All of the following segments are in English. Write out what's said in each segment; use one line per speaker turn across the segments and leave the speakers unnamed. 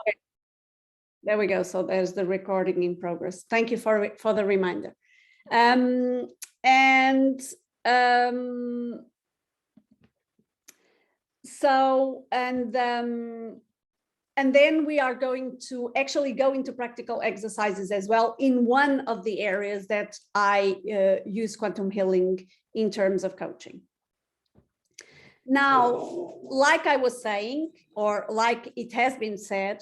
Okay. There we go. So there's the recording in progress. Thank you for the reminder. And then we are going to actually go into practical exercises as well in one of the areas that I use quantum healing in terms of coaching. Now, like I was saying, or like it has been said,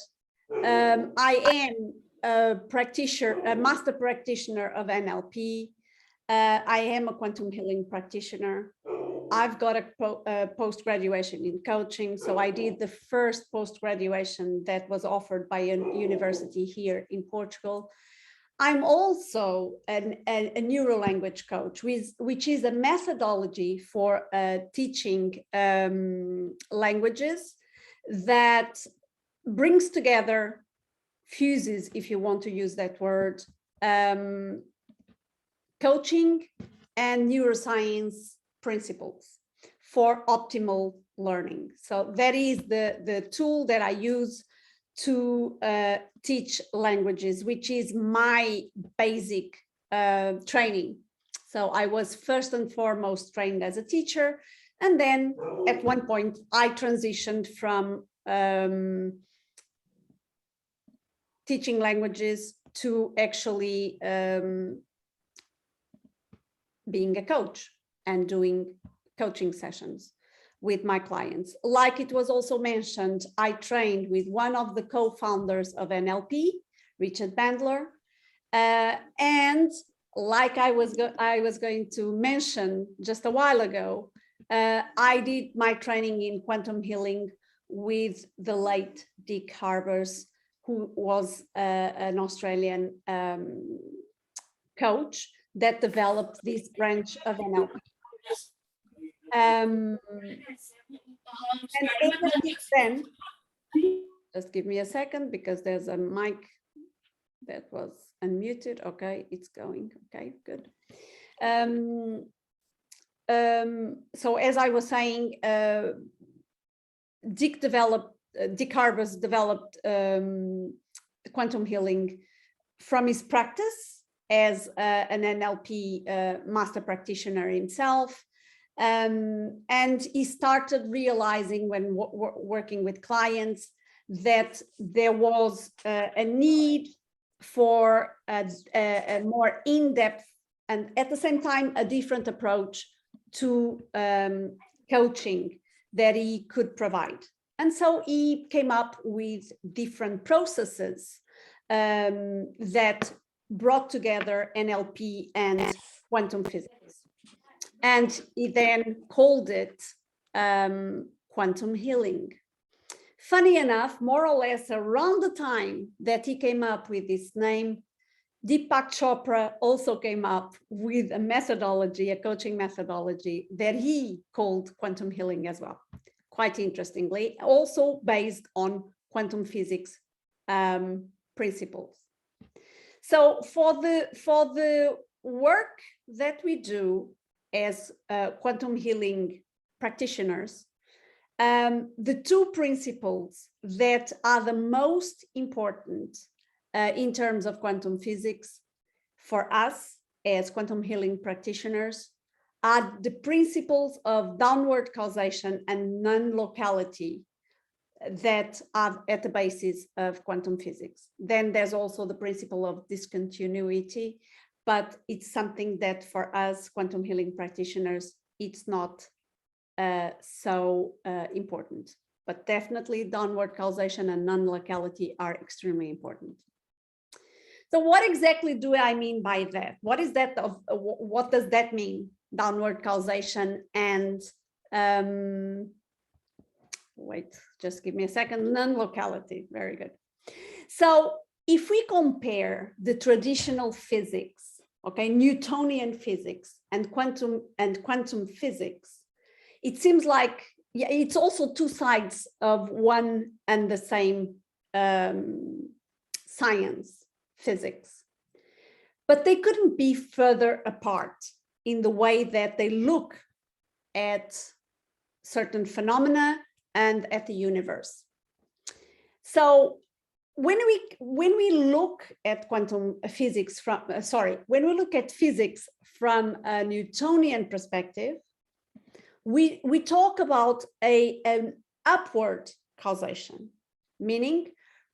I am a practitioner, a master practitioner of NLP. I am a quantum healing practitioner. I've got a post-graduation in coaching. So I did the first post-graduation that was offered by a university here in Portugal. I'm also a neuro-language coach, which is a methodology for teaching languages that brings together, fuses, if you want to use that word, coaching and neuroscience principles for optimal learning. So that is the tool that I use to teach languages, which is my basic training. So I was first and foremost trained as a teacher. And then at one point I transitioned from teaching languages to actually being a coach and doing coaching sessions with my clients. Like it was also mentioned, I trained with one of the co-founders of NLP, Richard Bandler, and like I was going to mention just a while ago, I did my training in quantum healing with the late Dick Harbers, who was an Australian coach that developed this branch of NLP. And then, just give me a second because there's a mic that was unmuted. Okay, it's going. Okay, good. So as I was saying, Dick Harbers developed quantum healing from his practice as an NLP master practitioner himself. And he started realizing when working with clients that there was a need for a more in-depth and at the same time a different approach to coaching that he could provide. And so he came up with different processes that brought together NLP and quantum physics. And he then called it quantum healing. Funny enough, more or less around the time that he came up with this name, Deepak Chopra also came up with a methodology, a coaching methodology that he called quantum healing as well. Quite interestingly, also based on quantum physics principles. So for the work that we do as quantum healing practitioners, the two principles that are the most important in terms of quantum physics for us as quantum healing practitioners are the principles of downward causation and non-locality that are at the basis of quantum physics. Then there's also the principle of discontinuity, but it's something that for us quantum healing practitioners, it's not so important. But definitely downward causation and non-locality are extremely important. So what exactly do I mean by that? What is that? What does that mean? Downward causation and wait, just give me a second. Non-locality. Very good. So if we compare the traditional physics, okay, Newtonian physics and quantum physics, it seems like it's also two sides of one and the same science, physics. But they couldn't be further apart in the way that they look at certain phenomena and at the universe. So when we look at quantum physics from, when we look at physics from a Newtonian perspective, we talk about an upward causation, meaning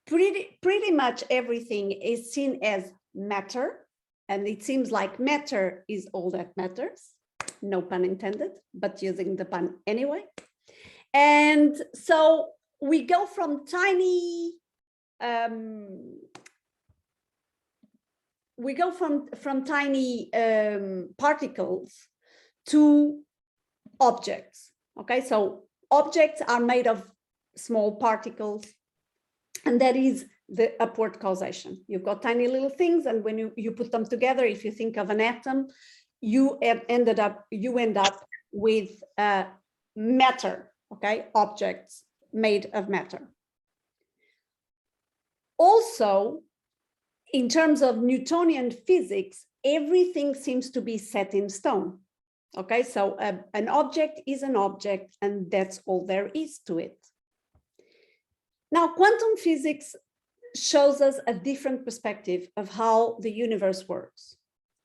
pretty much everything is seen as matter, and it seems like matter is all that matters. No pun intended, but using the pun anyway. And so we go from tiny, tiny particles to objects. Okay, so objects are made of small particles, and that is the upward causation. You've got tiny little things, and when you put them together, if you think of an atom, you end up with matter. Okay, objects made of matter. Also, in terms of Newtonian physics, everything seems to be set in stone. Okay, so an object is an object, and that's all there is to it. Now, quantum physics shows us a different perspective of how the universe works.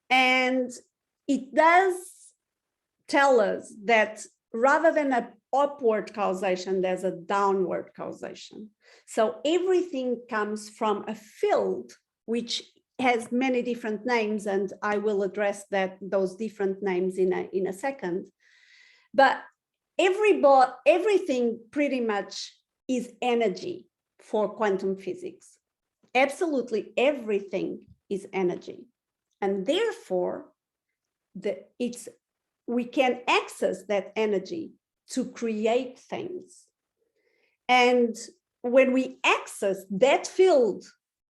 And it does tell us that rather than an upward causation, there's a downward causation. So everything comes from a field which has many different names, and I will address those different names in a second. But everything pretty much is energy for quantum physics. Absolutely everything is energy, and therefore we can access that energy to create things. And when we access that field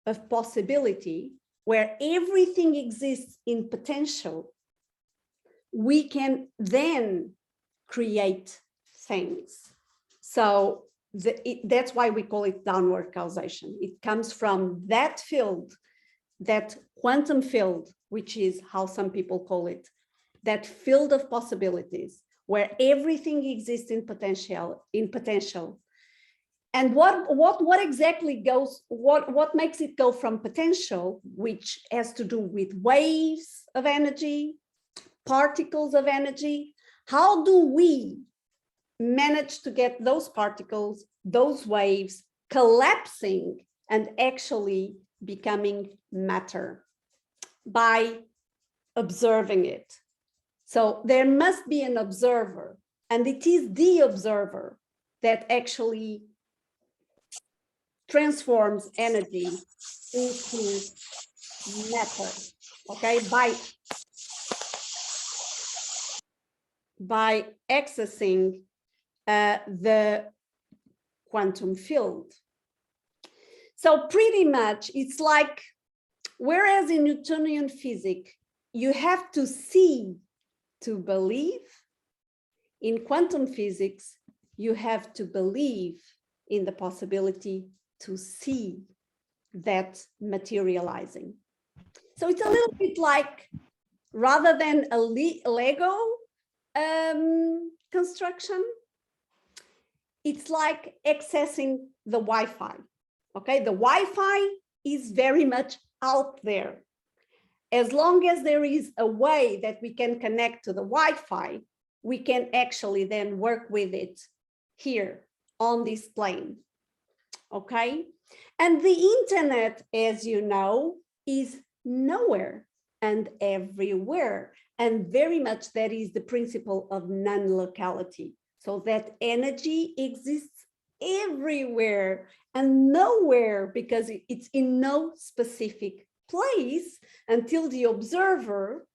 of possibility, where everything exists in potential, we can then create things. So that's why we call it downward causation. It comes from that field, that quantum field, which is how some people call it, that field of possibilities, where everything exists in potential. And what exactly goes, what makes it go from potential, which has to do with waves of energy, particles of energy? How do we manage to get those particles, those waves, collapsing and actually becoming matter? By observing it. So there must be an observer, and it is the observer that actually transforms energy into matter, okay, by accessing the quantum field. So pretty much it's like, whereas in Newtonian physics, you have to see to believe, in quantum physics, you have to believe in the possibility to see that materializing. So it's a little bit like, rather than a Lego construction, it's like accessing the Wi-Fi. Okay, the Wi-Fi is very much out there. As long as there is a way that we can connect to the Wi-Fi, we can actually then work with it here on this plane. Okay, and the internet, as you know, is nowhere and everywhere, and very much that is the principle of non-locality. So that energy exists everywhere and nowhere, because it's in no specific place until the observer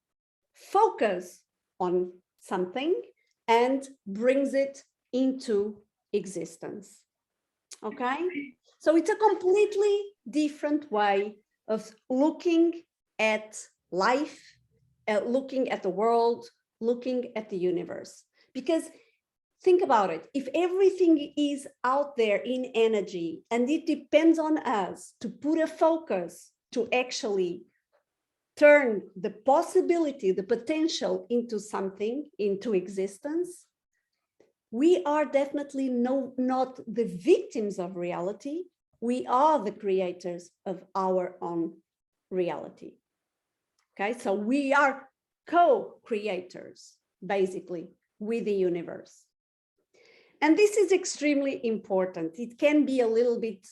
focuses on something and brings it into existence. Okay, so it's a completely different way of looking at life, looking at the world, looking at the universe. Because think about it, if everything is out there in energy, and it depends on us to put a focus to actually turn the possibility, the potential into something, into existence, we are definitely not the victims of reality. We are the creators of our own reality. Okay, so we are co-creators, basically, with the universe. And this is extremely important. It can be a little bit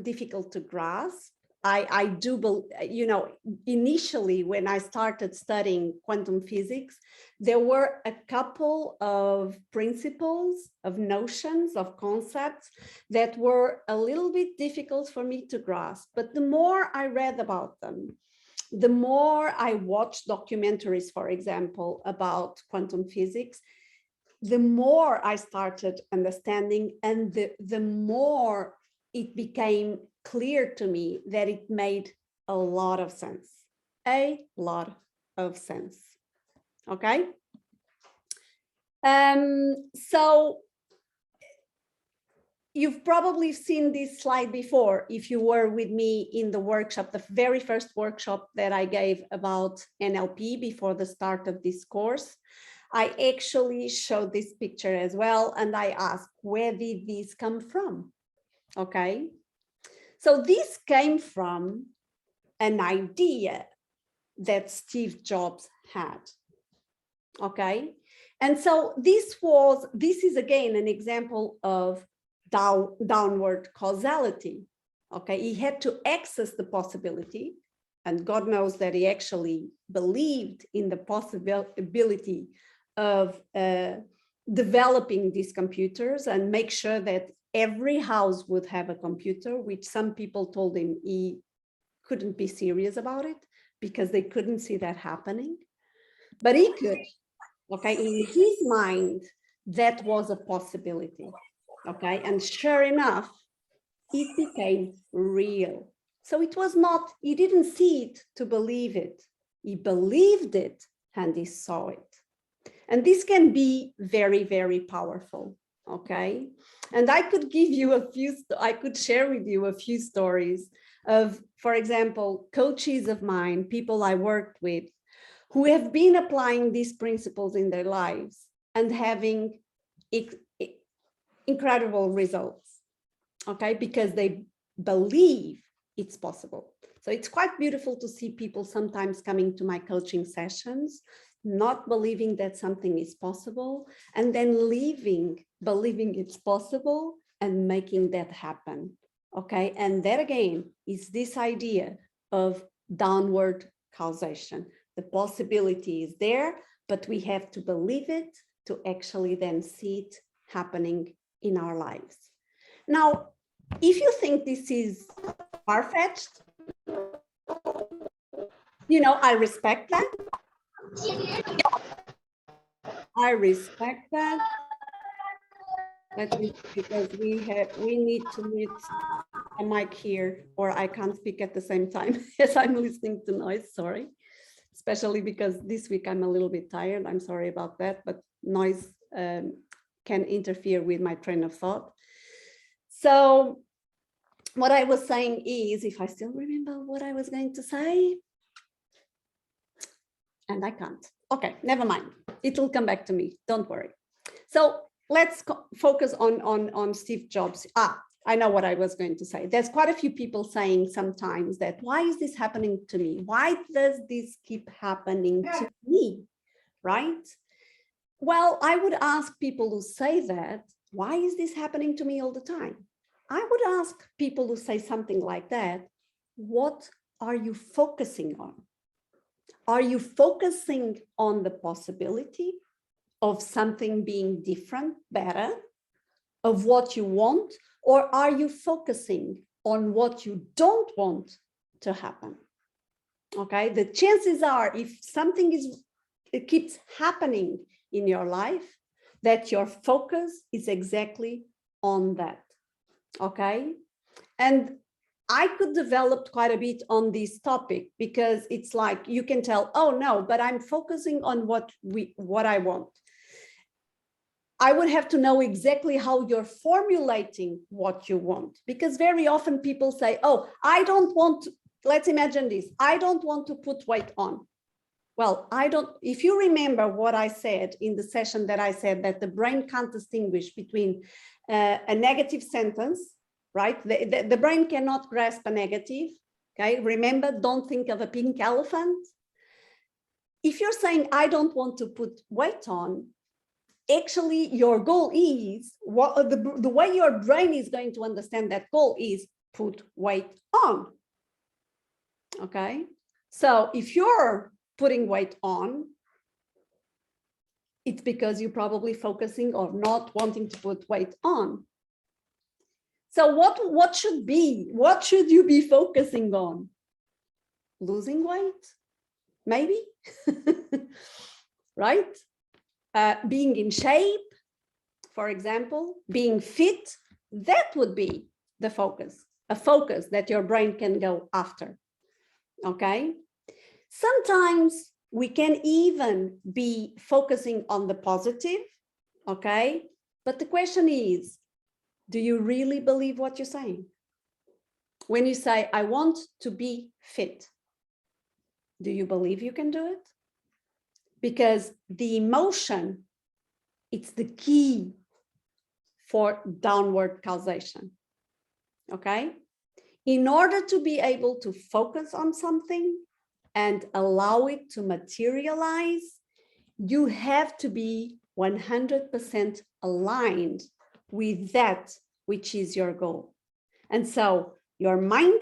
difficult to grasp. I do believe, you know, initially when I started studying quantum physics, there were a couple of principles, of notions, of concepts that were a little bit difficult for me to grasp. But the more I read about them, the more I watched documentaries, for example, about quantum physics, the more I started understanding, and the more it became clear to me that it made a lot of sense, a lot of sense. Okay. So you've probably seen this slide before if you were with me in the workshop, the very first workshop that I gave about NLP before the start of this course. I actually showed this picture as well, and I asked, where did this come from? Okay, so this came from an idea that Steve Jobs had. Okay, and so this is again an example of downward causality. Okay, he had to access the possibility, and God knows that he actually believed in the possibility of developing these computers and make sure that every house would have a computer, which some people told him he couldn't be serious about it because they couldn't see that happening, but he could. Okay, in his mind, that was a possibility. Okay, and sure enough, it became real. So it was not, he didn't see it to believe it. He believed it and he saw it. And this can be very, very powerful. Okay. And I could give you I could share with you a few stories of, for example, coaches of mine, people I worked with, who have been applying these principles in their lives and having incredible results. Okay, because they believe it's possible. So it's quite beautiful to see people sometimes coming to my coaching sessions, not believing that something is possible, and then believing it's possible and making that happen. Okay, and that again is this idea of downward causation. The possibility is there, but we have to believe it to actually then see it happening in our lives. Now, if you think this is far-fetched, you know, I respect that. I respect that. Because we need to mute a mic here, or I can't speak at the same time as I'm listening to noise, sorry. Especially because this week I'm a little bit tired. I'm sorry about that, but noise can interfere with my train of thought. So what I was saying is, if I still remember what I was going to say, and I can't. Okay, never mind. It will come back to me. Don't worry. So let's focus on Steve Jobs. I know what I was going to say. There's quite a few people saying sometimes that, why is this happening to me? Why does this keep happening to me, right? Well, I would ask people who say that, why is this happening to me all the time? I would ask people who say something like that, what are you focusing on? Are you focusing on the possibility of something being different, better, of what you want, or are you focusing on what you don't want to happen? Okay, the chances are, if something it keeps happening in your life, that your focus is exactly on that. Okay, and I could develop quite a bit on this topic, because it's like you can tell, oh no, but I'm focusing on what I want. I would have to know exactly how you're formulating what you want, because very often people say, oh, I don't want to, let's imagine this, I don't want to put weight on. Well, if you remember what I said in the session, that I said that the brain can't distinguish between a negative sentence, right? The brain cannot grasp a negative, okay? Remember, don't think of a pink elephant. If you're saying, I don't want to put weight on, actually your goal is, the way your brain is going to understand that goal is put weight on, okay? So if you're putting weight on, it's because you're probably focusing on not wanting to put weight on. So what should you be focusing on? Losing weight, maybe, right? Being in shape, for example, being fit, that would be the focus, a focus that your brain can go after, okay? Sometimes we can even be focusing on the positive, okay? But the question is, do you really believe what you're saying? When you say, I want to be fit, do you believe you can do it? Because the emotion, it's the key for downward causation, okay? In order to be able to focus on something and allow it to materialize, you have to be 100% aligned with that which is your goal. And so your mind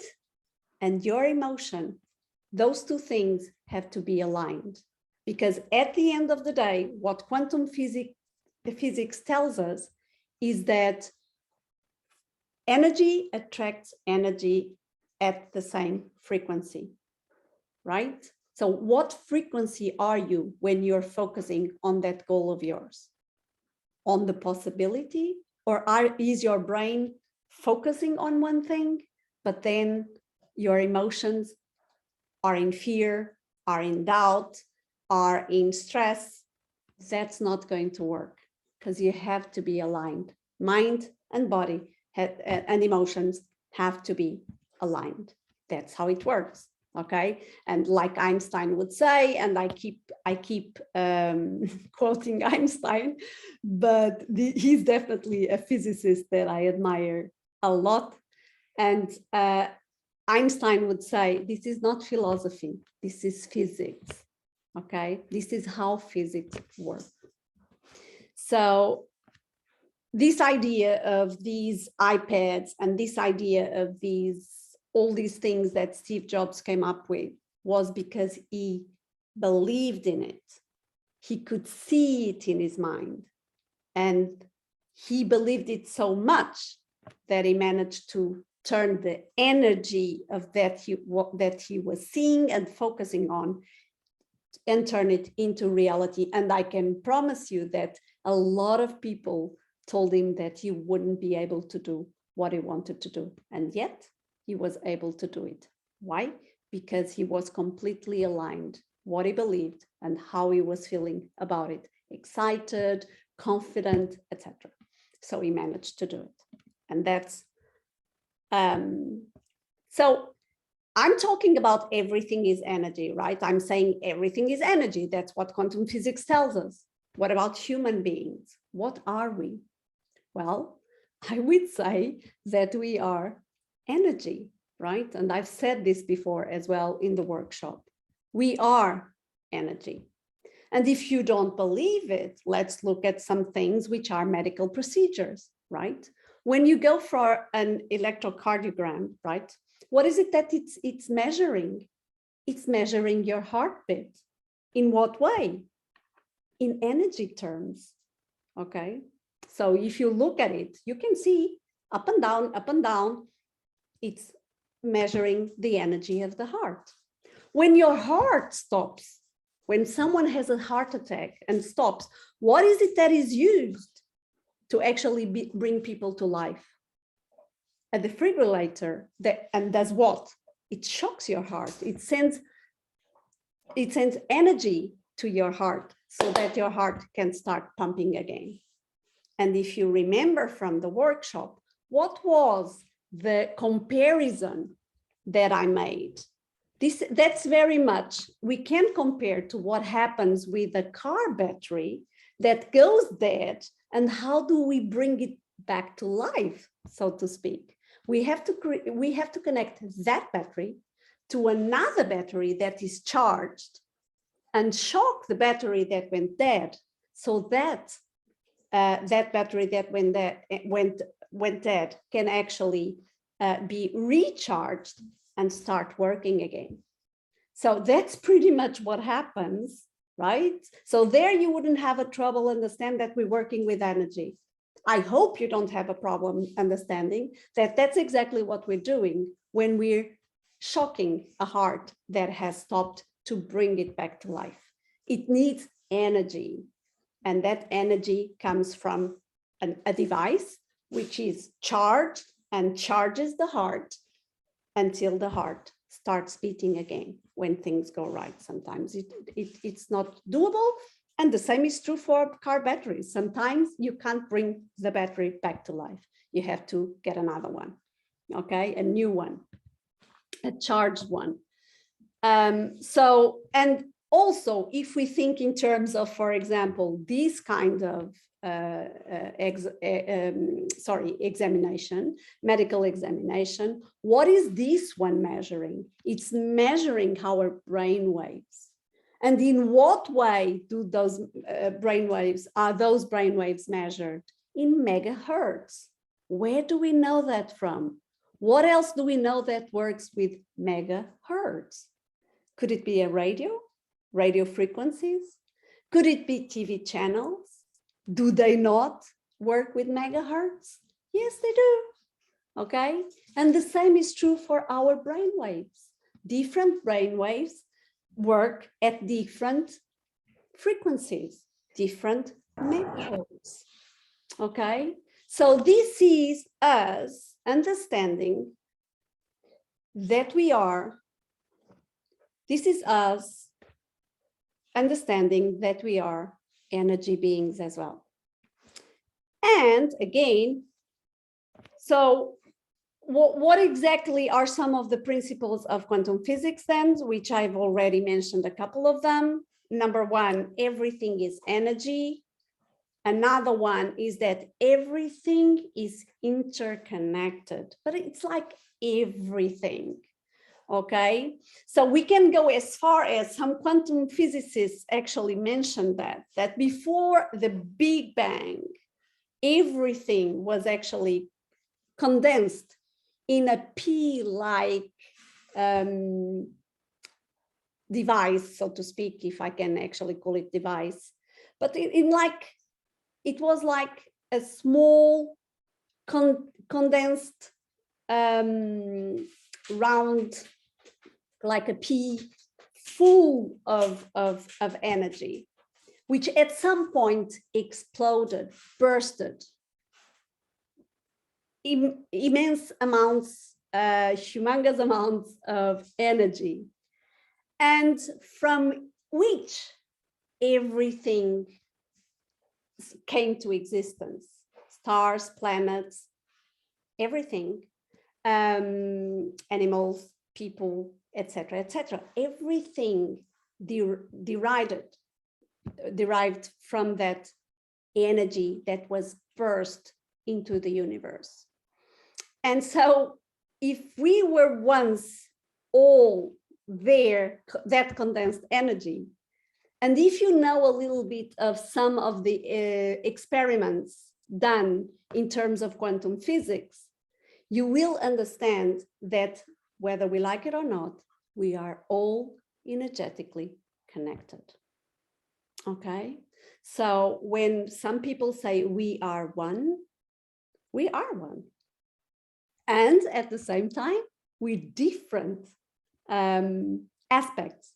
and your emotion, those two things have to be aligned, because at the end of the day, what quantum physics tells us is that energy attracts energy at the same frequency, right? So what frequency are you when you're focusing on that goal of yours? On the possibility, or is your brain focusing on one thing, but then your emotions are in fear, are in doubt, are in stress? That's not going to work, because you have to be aligned. Mind and body and emotions have to be aligned. That's how it works, okay? And like Einstein would say, and I keep quoting Einstein, but he's definitely a physicist that I admire a lot. And Einstein would say, this is not philosophy, this is physics, okay? This is how physics works. So this idea of these iPads and this idea of all these things that Steve Jobs came up with was because he believed in it. He could see it in his mind, and he believed it so much that he managed to turn the energy of that he was seeing and focusing on and turn it into reality. And I can promise you that a lot of people told him that he wouldn't be able to do what he wanted to do. And yet he was able to do it. Why? Because he was completely aligned what he believed and how he was feeling about it. Excited, confident, etc. So he managed to do it. And that's, so I'm talking about everything is energy, right? I'm saying everything is energy. That's what quantum physics tells us. What about human beings? What are we? Well, I would say that we are energy, right? And I've said this before as well in the workshop. We are energy. And if you don't believe it, let's look at some things which are medical procedures, right? When you go for an electrocardiogram, right? What is it that it's measuring? It's measuring your heartbeat. In what way? In energy terms, okay? So if you look at it, you can see up and down, it's measuring the energy of the heart. When your heart stops, when someone has a heart attack and stops, what is it that is used to actually bring people to life? A defibrillator and does what? It shocks your heart. It sends energy to your heart so that your heart can start pumping again. And if you remember from the workshop, what was the comparison that I made? That's very much, we can compare to what happens with a car battery that goes dead, and how do we bring it back to life, so to speak? We have to connect that battery to another battery that is charged and shock the battery that went dead, so that that battery that went dead can actually be recharged and start working again. So that's pretty much what happens, right? So there you wouldn't have a trouble understand that we're working with energy. I hope you don't have a problem understanding that that's exactly what we're doing when we're shocking a heart that has stopped to bring it back to life. It needs energy, and that energy comes from a device which is charged and charges the heart until the heart starts beating again when things go right. Sometimes it's not doable. And the same is true for car batteries. Sometimes you can't bring the battery back to life. You have to get another one, okay? A new one, a charged one. And also, if we think in terms of, for example, this kind of examination, medical examination, what is this one measuring? It's measuring our brain waves. And in what way do those brain waves measured? In megahertz. Where do we know that from? What else do we know that works with megahertz? Could it be a radio frequencies? Could it be TV channels? Do they not work with megahertz? Yes, they do. Okay. And the same is true for our brain waves. Different brain waves work at different frequencies, different megahertz. Okay. So this is us understanding that we are, this is us understanding that we are energy beings as well. And again, so what exactly are some of the principles of quantum physics then, which I've already mentioned a couple of them. Number one, everything is energy. Another one is that everything is interconnected, but it's like everything. Okay, so we can go as far as some quantum physicists actually mentioned that before the Big Bang, everything was actually condensed in a pea-like device, so to speak, if I can actually call it device. But it was like a small condensed round, like a pea, full of energy, which at some point exploded, bursted. Immense amounts, humongous amounts of energy, and from which everything came to existence. Stars, planets, everything, animals, people, etc., etc. Everything derived from that energy that was burst into the universe. And so if we were once all there, that condensed energy, and if you know a little bit of some of the experiments done in terms of quantum physics, you will understand that whether we like it or not, we are all energetically connected. Okay, so when some people say we are one, we are one. And at the same time, we're different aspects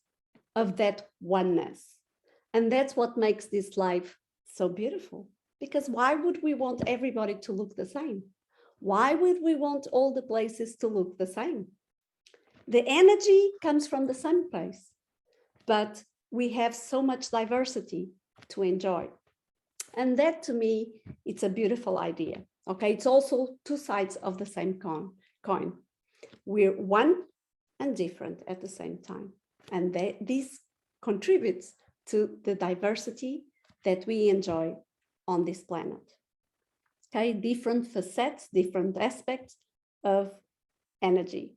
of that oneness. And that's what makes this life so beautiful. Because why would we want everybody to look the same? Why would we want all the places to look the same? The energy comes from the same place, but we have so much diversity to enjoy. And that, to me, it's a beautiful idea. Okay, it's also two sides of the same coin. We're one and different at the same time. And this contributes to the diversity that we enjoy on this planet. Okay, different facets, different aspects, of energy.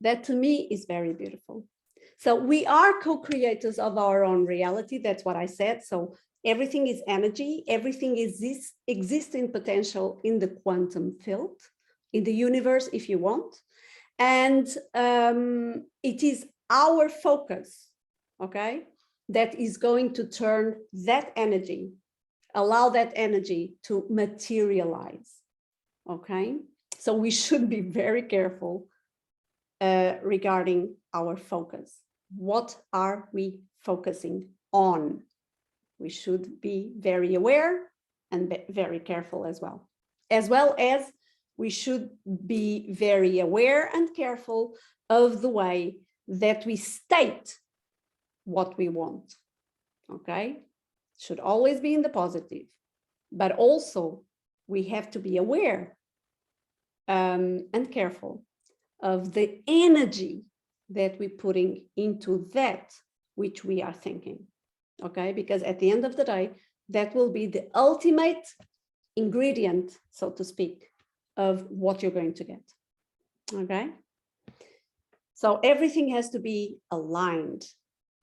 That to me is very beautiful. So we are co-creators of our own reality. That's what I said. So everything is energy. Everything exists in potential in the quantum field, in the universe, if you want. And it is our focus, okay, that is going to turn that energy, allow that energy to materialize, okay? So we should be very careful regarding our focus. What are we focusing on? We should be very aware and very careful as well as we should be very aware and careful of the way that we state what we want, okay? Should always be in the positive, but also we have to be aware and careful of the energy that we're putting into that which we are thinking, okay? Because at the end of the day, that will be the ultimate ingredient, so to speak, of what you're going to get, okay? So everything has to be aligned,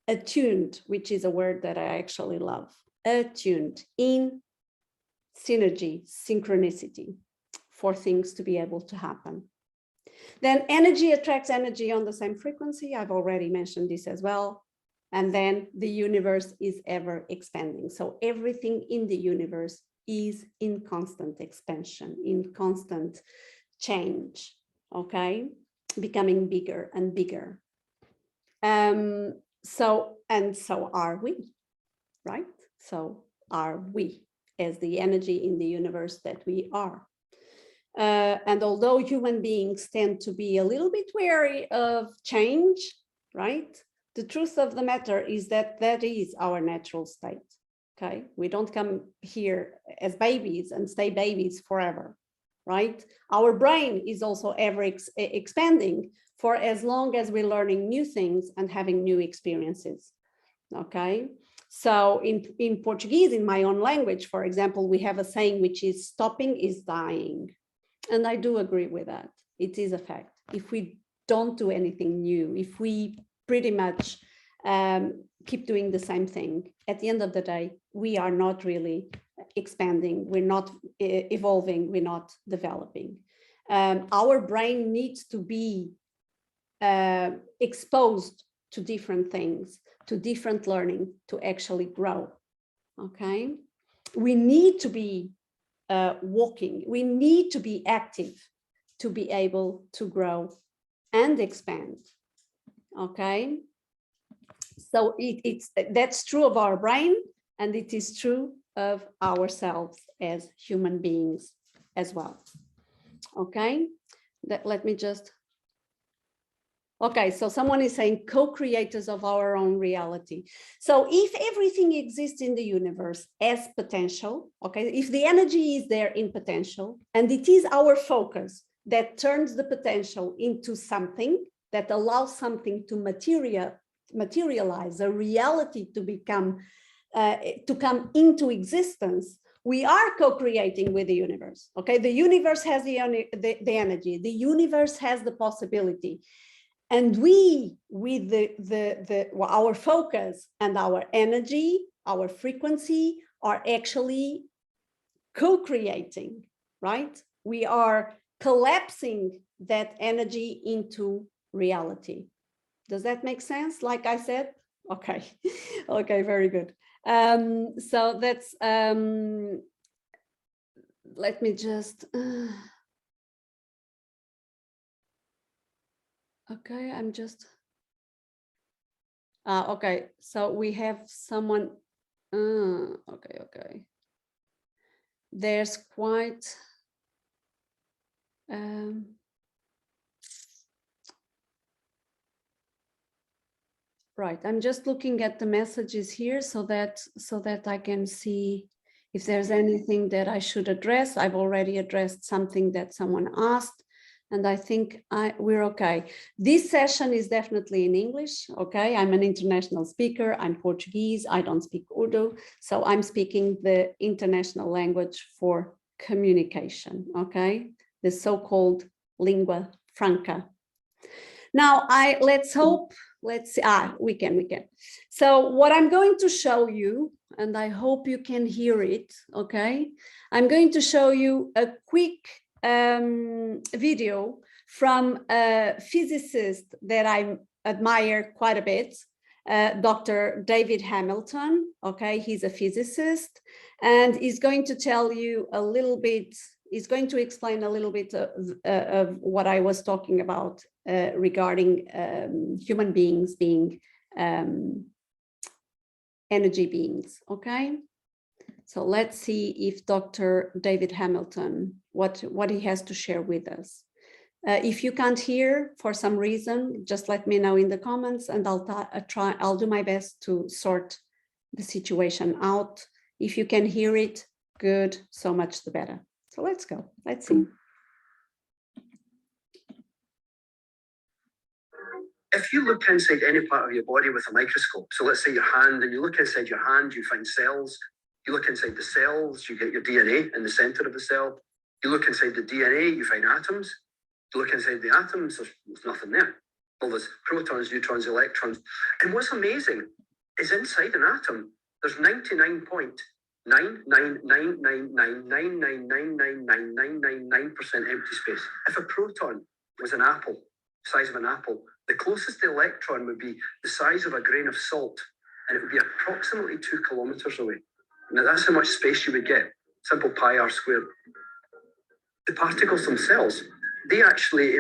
attuned, which is a word that I actually love, attuned, in synergy, synchronicity, for things to be able to happen. Then energy attracts energy on the same frequency. I've already mentioned this as well. And then the universe is ever expanding. So everything in the universe is in constant expansion, in constant change, okay? Becoming bigger and bigger. So are we, right? So are we as the energy in the universe that we are. And although human beings tend to be a little bit wary of change, right? The truth of the matter is that that is our natural state, okay? We don't come here as babies and stay babies forever, right? Our brain is also ever expanding for as long as we're learning new things and having new experiences, okay? So in Portuguese, in my own language, for example, we have a saying which is stopping is dying. And I do agree with that. It is a fact. If we don't do anything new, if we pretty much keep doing the same thing, at the end of the day, we are not really expanding, we're not evolving, we're not developing. Our brain needs to be exposed to different things, to different learning, to actually grow, okay? We need to be walking, we need to be active to be able to grow and expand, okay? So that's true of our brain, and it is true of ourselves as human beings as well, okay? Let me just, okay, so someone is saying co-creators of our own reality. So if everything exists in the universe as potential, okay, if the energy is there in potential, and it is our focus that turns the potential into something that allows something to materialize, a reality to become, to come into existence, we are co-creating with the universe, okay? The universe has the energy, the universe has the possibility. And we, with our focus and our energy, our frequency, are actually co-creating, right? We are collapsing that energy into reality. Does that make sense? Like I said? Okay, okay, very good. So that's, let me just, okay, I'm just, okay, so we have someone, okay. There's quite, right, I'm just looking at the messages here so that I can see if there's anything that I should address. I've already addressed something that someone asked, and I think we're okay. This session is definitely in English, okay? I'm an international speaker, I'm Portuguese, I don't speak Urdu, so I'm speaking the international language for communication, okay? the so-called lingua franca. Now, let's see, we can. So what I'm going to show you, and I hope you can hear it, okay? I'm going to show you a quick video from a physicist that I admire quite a bit, Dr. David Hamilton, okay? He's a physicist, and he's going to tell you a little bit, he's going to explain a little bit of what I was talking about regarding human beings being energy beings, okay? So let's see if Dr. David Hamilton, what he has to share with us. If you can't hear for some reason, just let me know in the comments, and I'll do my best to sort the situation out. If you can hear it, good, so much the better. So let's go, let's see.
If you look inside any part of your body with a microscope, so let's say your hand, and you look inside your hand, you find cells. You look inside the cells, you get your DNA in the center of the cell. You look inside the DNA, you find atoms. You look inside the atoms, there's nothing there. Well, there's protons, neutrons, electrons. And what's amazing is inside an atom, there's 99.9999999999999% empty space. If a proton was an apple, size of an apple, the closest electron would be the size of a grain of salt, and it would be approximately 2 kilometers away. Now that's how much space you would get, simple pi r squared. The particles themselves, they actually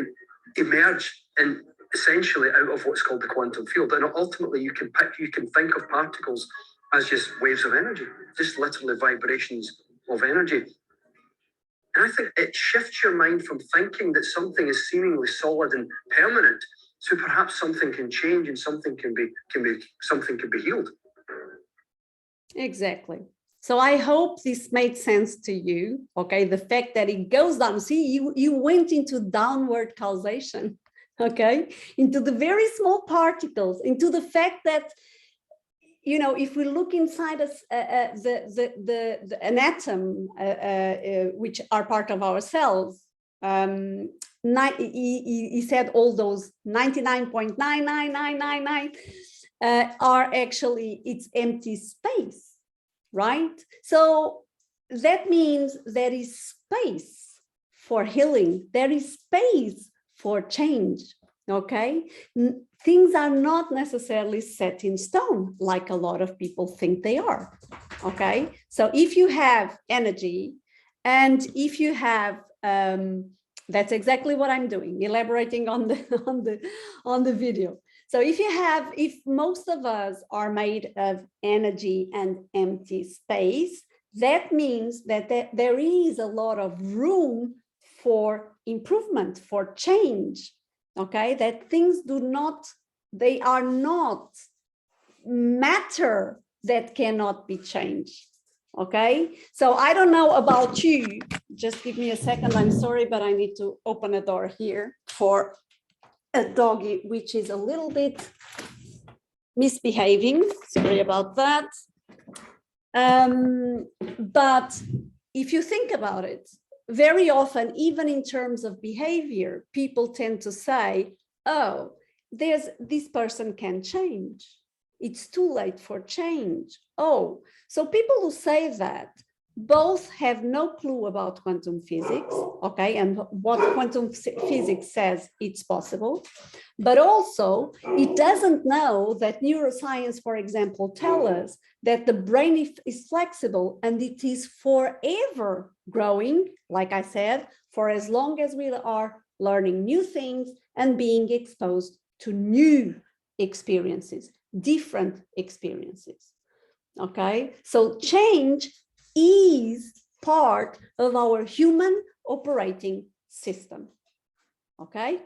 emerge in essentially out of what's called the quantum field. And ultimately you can think of particles as just waves of energy, just literally vibrations of energy. And I think it shifts your mind from thinking that something is seemingly solid and permanent, so perhaps something can change and something can be healed.
Exactly. So I hope this made sense to you. Okay, the fact that it goes down. See, you went into downward causation. Okay, into the very small particles, into the fact that, you know, if we look inside us, an atom, which are part of our cells, he said all those 99.99999 are actually, it's empty space, right? So that means there is space for healing. There is space for change, okay? Things are not necessarily set in stone like a lot of people think they are, okay? So if you have energy, and if you have, that's exactly what I'm doing, elaborating on the video. So if most of us are made of energy and empty space, that means that there is a lot of room for improvement, for change, okay? That things they are not matter that cannot be changed, okay? So I don't know about you, just give me a second, I'm sorry, but I need to open a door here for a doggy, which is a little bit misbehaving, sorry about that. But if you think about it, very often, even in terms of behavior, people tend to say, oh, this person can change. It's too late for change. Oh, so people who say that both have no clue about quantum physics, okay, and what quantum physics says it's possible, but also it doesn't know that neuroscience, for example, tell us that the brain is flexible and it is forever growing, like I said, for as long as we are learning new things and being exposed to new experiences, different experiences, okay? So change is part of our human operating system, okay?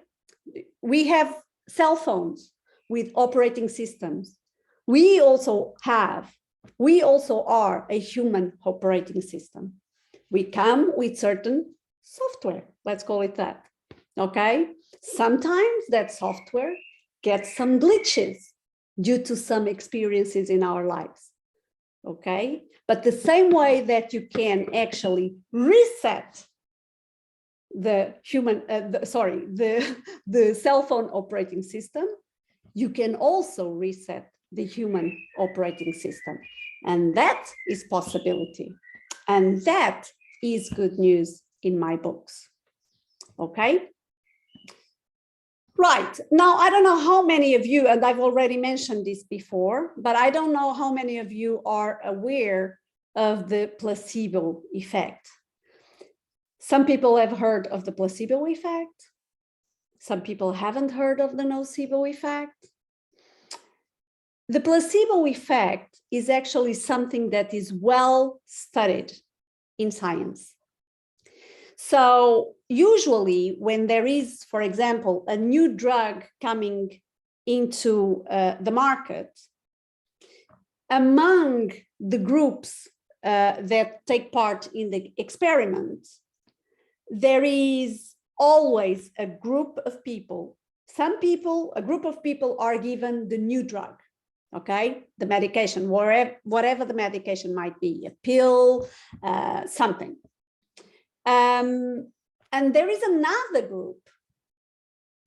We have cell phones with operating systems. We also are a human operating system. We come with certain software, let's call it that, okay? Sometimes that software gets some glitches due to some experiences in our lives, okay? But the same way that you can actually reset the cell phone operating system, you can also reset the human operating system. And that is possibility. And that is good news in my books. Okay. Right. Now, I don't know how many of you, and I've already mentioned this before, but I don't know how many of you are aware of the placebo effect. Some people have heard of the placebo effect. Some people haven't heard of the nocibo effect. The placebo effect is actually something that is well studied in science. So usually when there is, for example, a new drug coming into the market, among the groups that take part in the experiment, there is always a group of people. A group of people are given the new drug, okay? The medication, whatever the medication might be, a pill, something. And there is another group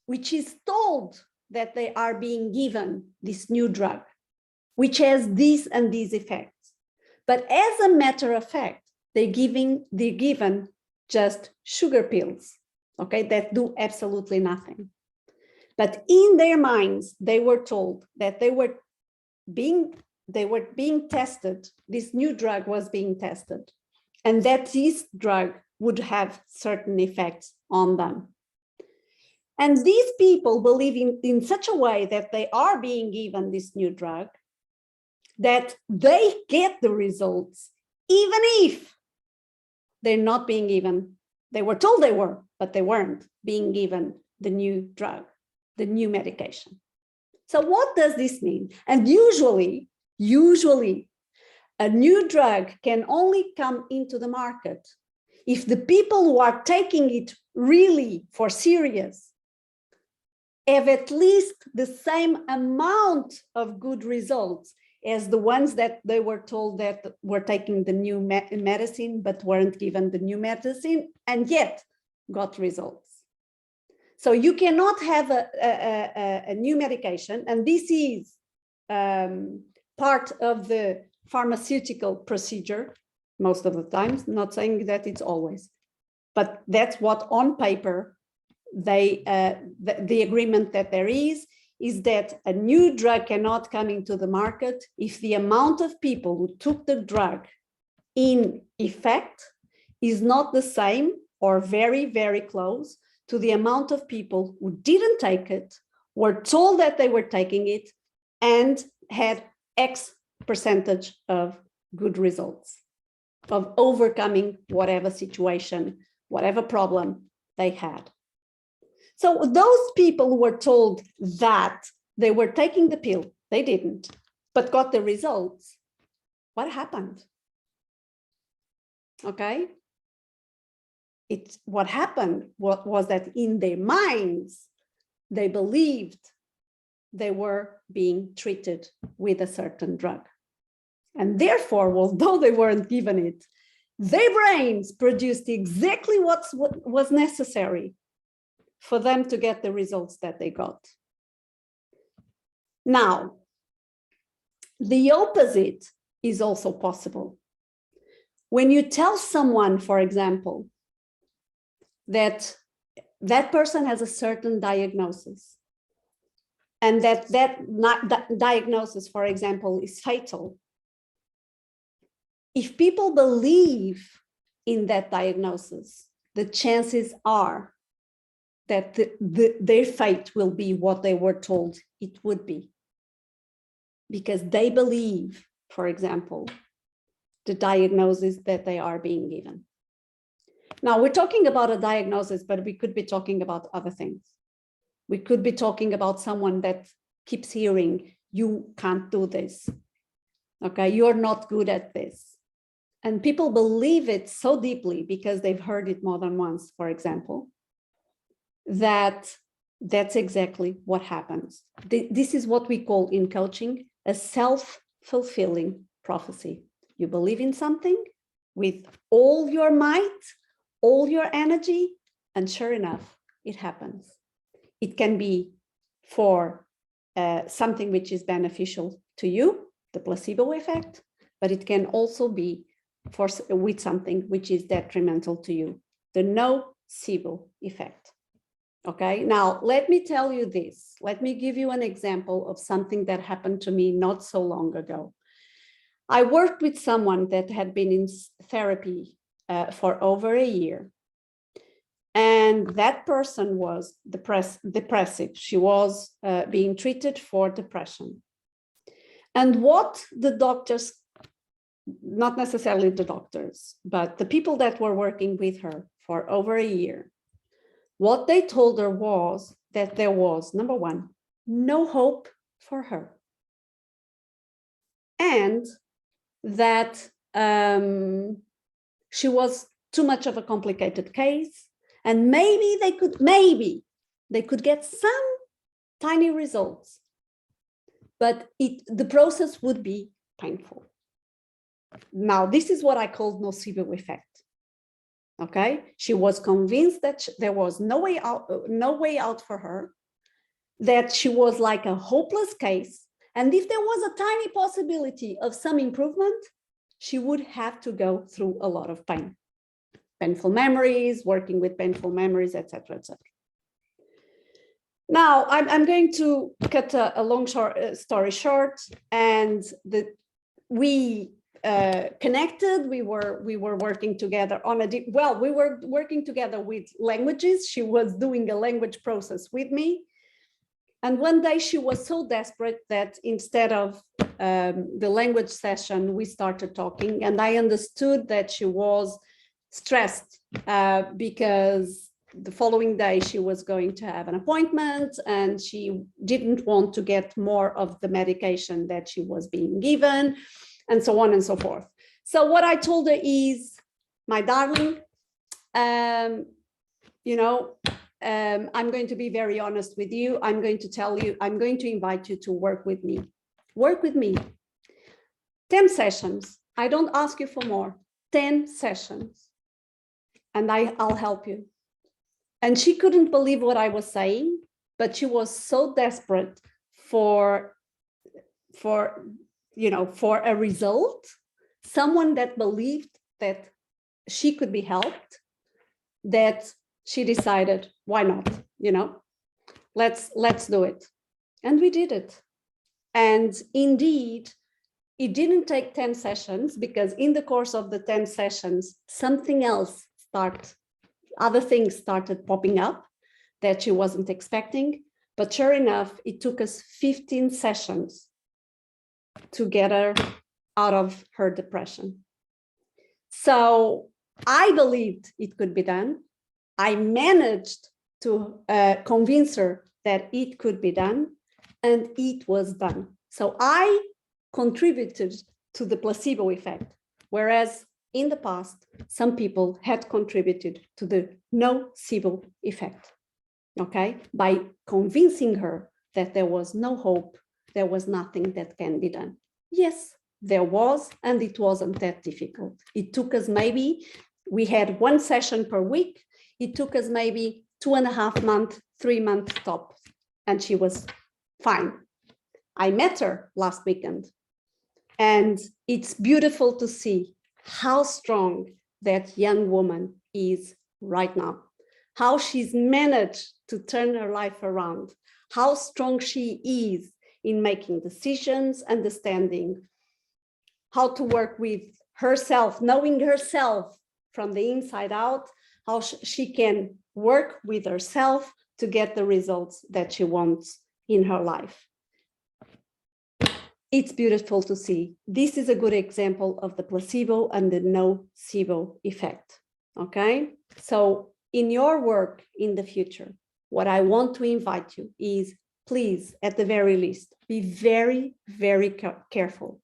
which is told that they are being given this new drug, which has these and these effects. But as a matter of fact, they're given just sugar pills, okay, that do absolutely nothing. But in their minds, they were told that they were being tested, this new drug was being tested, and that this drug would have certain effects on them. And these people believe in such a way that they are being given this new drug, that they get the results, even if they're not being given, they were told they were, but they weren't being given the new drug, the new medication. So what does this mean? And usually, a new drug can only come into the market if the people who are taking it really for serious have at least the same amount of good results as the ones that they were told that were taking the new medicine, but weren't given the new medicine and yet got results. So you cannot have a new medication, and this is part of the pharmaceutical procedure most of the times, not saying that it's always, but that's what on paper, the agreement that there is that a new drug cannot come into the market if the amount of people who took the drug in effect is not the same or very, very close to the amount of people who didn't take it, were told that they were taking it, and had X percentage of good results, of overcoming whatever situation, whatever problem they had. So those people who were told that they were taking the pill, they didn't, but got the results, what happened? Okay. What happened was that in their minds, they believed they were being treated with a certain drug. And therefore, although they weren't given it, their brains produced exactly what was necessary for them to get the results that they got. Now, the opposite is also possible. When you tell someone, for example, that person has a certain diagnosis, and that diagnosis, for example, is fatal, if people believe in that diagnosis, the chances are that their fate will be what they were told it would be, because they believe, for example, the diagnosis that they are being given. Now, we're talking about a diagnosis, but we could be talking about other things. We could be talking about someone that keeps hearing, you can't do this. Okay, you're not good at this. And people believe it so deeply because they've heard it more than once, for example, that that's exactly what happens. This is what we call in coaching a self-fulfilling prophecy. You believe in something with all your might, all your energy, And sure enough, it happens. It can be for something which is beneficial to you, the placebo effect, but it can also be with something which is detrimental to you, the nocibo effect. Okay, now let me tell you this. Let me give you an example of something that happened to me not so long ago. I worked with someone that had been in therapy for over a year. And that person was depressive. She was being treated for depression. And what the doctors, not necessarily the doctors, but the people that were working with her for over a year, what they told her was that there was, number one, no hope for her. And that she was too much of a complicated case. And maybe they could get some tiny results, but the process would be painful. Now, this is what I call nocibo effect. Okay, she was convinced that there was no way out for her, that she was like a hopeless case, and if there was a tiny possibility of some improvement, she would have to go through a lot of pain, painful memories, working with painful memories, etc., etc. Now, I'm going to cut a long story short, and we connected. We were working together on we were working together with languages. She was doing a language process with me, and one day she was so desperate that instead of the language session, we started talking, and I understood that she was stressed because the following day she was going to have an appointment, and she didn't want to get more of the medication that she was being given, and so on and so forth. So what I told her is, my darling, I'm going to be very honest with you. I'm going to tell you, I'm going to invite you to work with me. Work with me. 10 sessions. I don't ask you for more. 10 sessions. And I'll help you. And she couldn't believe what I was saying, but she was so desperate for a result, someone that believed that she could be helped, that she decided, why not? Let's do it. And we did it. And indeed, it didn't take 10 sessions, because in the course of the 10 sessions, other things started popping up that she wasn't expecting. But sure enough, it took us 15 sessions to get her out of her depression. So I believed it could be done. I managed to convince her that it could be done, and it was done. So I contributed to the placebo effect, whereas in the past, some people had contributed to the nocibo effect, okay? By convincing her that there was no hope, there was nothing that can be done. Yes, there was, and it wasn't that difficult. It took us we had 1 session per week. It took us maybe 2.5 months, 3 months top, and she was fine. I met her last weekend, and it's beautiful to see how strong that young woman is right now, how she's managed to turn her life around, how strong she is in making decisions, understanding how to work with herself, knowing herself from the inside out, how she can work with herself to get the results that she wants in her life. It's beautiful to see. This is a good example of the placebo and the nocibo effect, okay? So in your work in the future, what I want to invite you is, please, at the very least, be very, very careful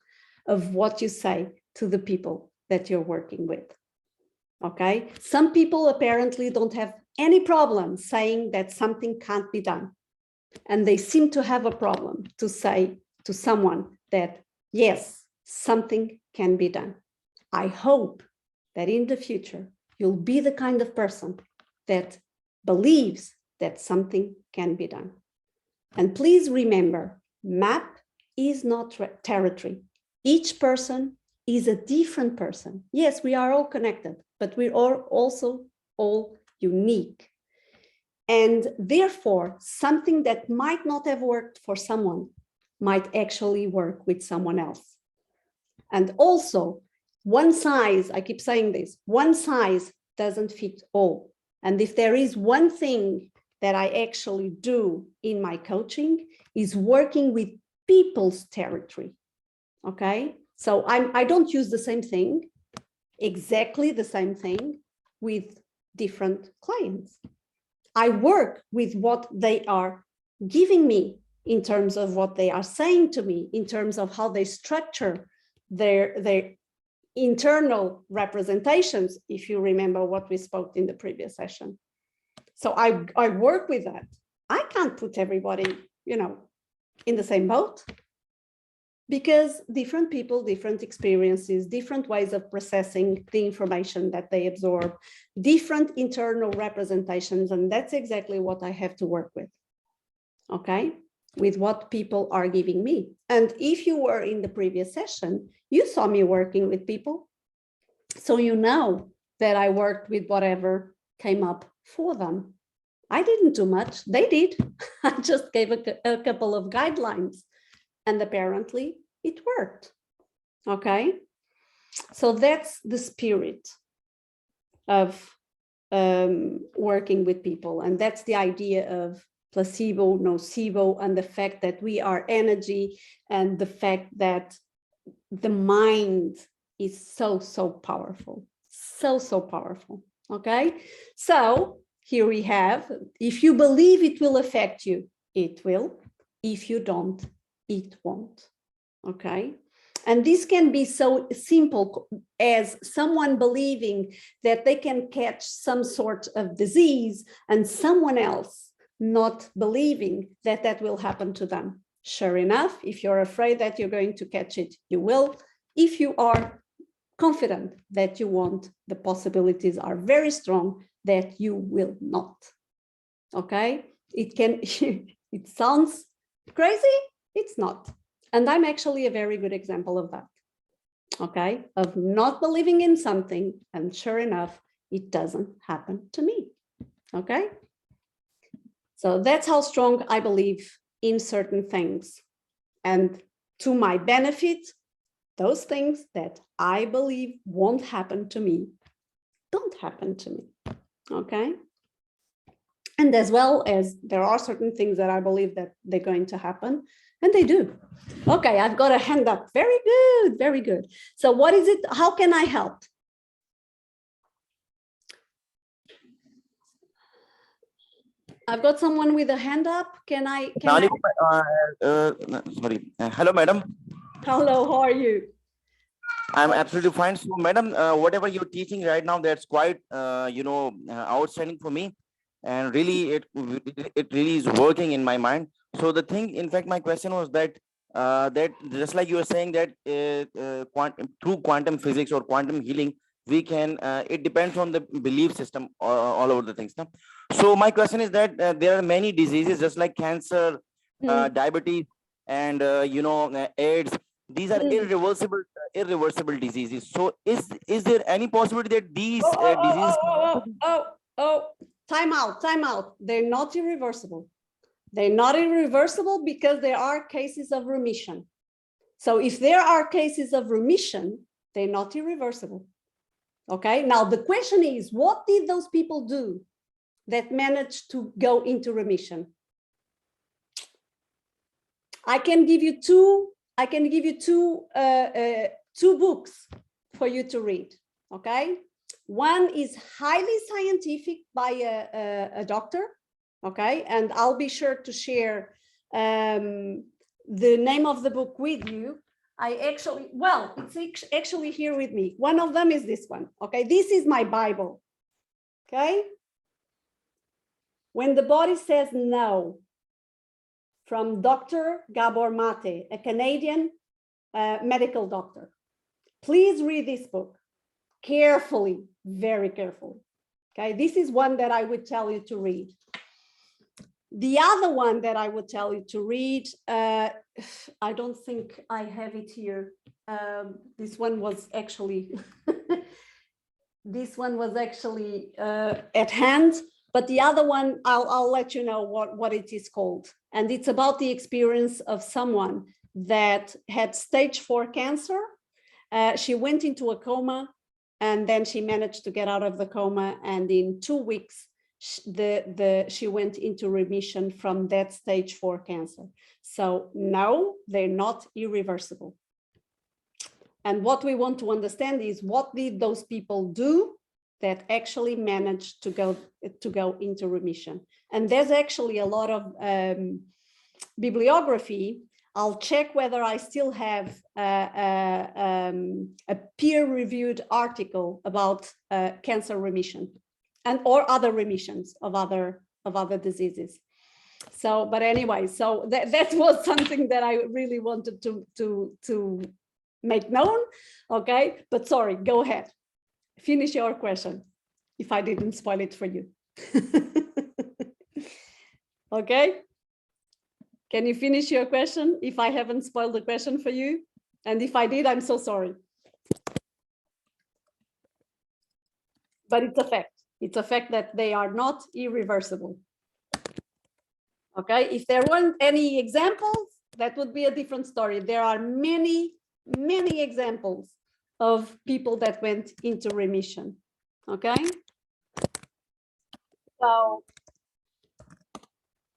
of what you say to the people that you're working with, okay? Some people apparently don't have any problem saying that something can't be done. And they seem to have a problem to say to someone that, yes, something can be done. I hope that in the future, you'll be the kind of person that believes that something can be done. And please remember, map is not territory. Each person is a different person. Yes, we are all connected, but we are also all unique. And therefore, something that might not have worked for someone might actually work with someone else. And also, one size, I keep saying this, one size doesn't fit all. And if there is one thing that I actually do in my coaching is working with people's territory, okay? So I don't use the same thing, exactly the same thing with different clients. I work with what they are giving me in terms of what they are saying to me, in terms of how they structure their internal representations, if you remember what we spoke in the previous session. So I work with that. I can't put everybody, in the same boat, because different people, different experiences, different ways of processing the information that they absorb, different internal representations, and that's exactly what I have to work with, okay? With what people are giving me. And if you were in the previous session, you saw me working with people, so you know that I worked with whatever came up for them. I didn't do much, they did. I just gave a couple of guidelines, and apparently it worked, okay? So that's the spirit of working with people, and that's the idea of placebo, nocibo, and the fact that we are energy, and the fact that the mind is so powerful, so powerful, okay? So here we have, if you believe it will affect you, it will. If you don't, it won't, okay? And this can be so simple as someone believing that they can catch some sort of disease and someone else not believing that that will happen to them. Sure enough, if you're afraid that you're going to catch it, you will. If you are confident that you won't, the possibilities are very strong that you will not, okay? It sounds crazy, it's not. And I'm actually a very good example of that, okay? Of not believing in something, and sure enough, it doesn't happen to me, okay? So that's how strong I believe in certain things. And to my benefit, those things that I believe won't happen to me, don't happen to me, okay? And as well as there are certain things that I believe that they're going to happen, and they do. Okay, I've got a hand up. Very good, very good. So what is it? How can I help? I've got someone with a hand up. Can I?
Sorry. Hello, madam.
Hello, how are you?
I'm absolutely fine. So, madam, whatever you're teaching right now, that's quite, outstanding for me. And really, it really is working in my mind. So the thing, in fact, my question was that, that just like you were saying that through quantum physics or quantum healing, we can, it depends on the belief system all over the things. No? So my question is that there are many diseases, just like cancer, diabetes, and, AIDS. These are irreversible diseases. So is there any possibility that these diseases?
Time out. They're not irreversible. They're not irreversible because there are cases of remission. So if there are cases of remission, they're not irreversible. Okay, now the question is, what did those people do that managed to go into remission? I can give you two books for you to read, okay? One is highly scientific by a doctor, okay? And I'll be sure to share the name of the book with you. It's actually here with me. One of them is this one, okay? This is my Bible, okay? When the Body Says No, from Dr. Gabor Mate, a Canadian medical doctor. Please read this book carefully, very carefully. Okay, this is one that I would tell you to read. The other one that I would tell you to read, I don't think I have it here. This one was actually this one was actually at hand, but the other one, I'll let you know what it is called. And it's about the experience of someone that had stage 4 cancer. She went into a coma, and then she managed to get out of the coma, and in 2 weeks, she went into remission from that stage 4 cancer. So no, they're not irreversible. And what we want to understand is, what did those people do that actually managed to go into remission? And there's actually a lot of bibliography. I'll check whether I still have a peer-reviewed article about cancer remission and or other remissions of other diseases. So, but anyway, so that was something that I really wanted to make known. Okay, but sorry, go ahead, finish your question if I didn't spoil it for you. Okay, can you finish your question if I haven't spoiled the question for you? And if I did, I'm so sorry. But it's a fact. It's a fact that they are not irreversible. Okay, if there weren't any examples, that would be a different story. There are many examples of people that went into remission. Okay, so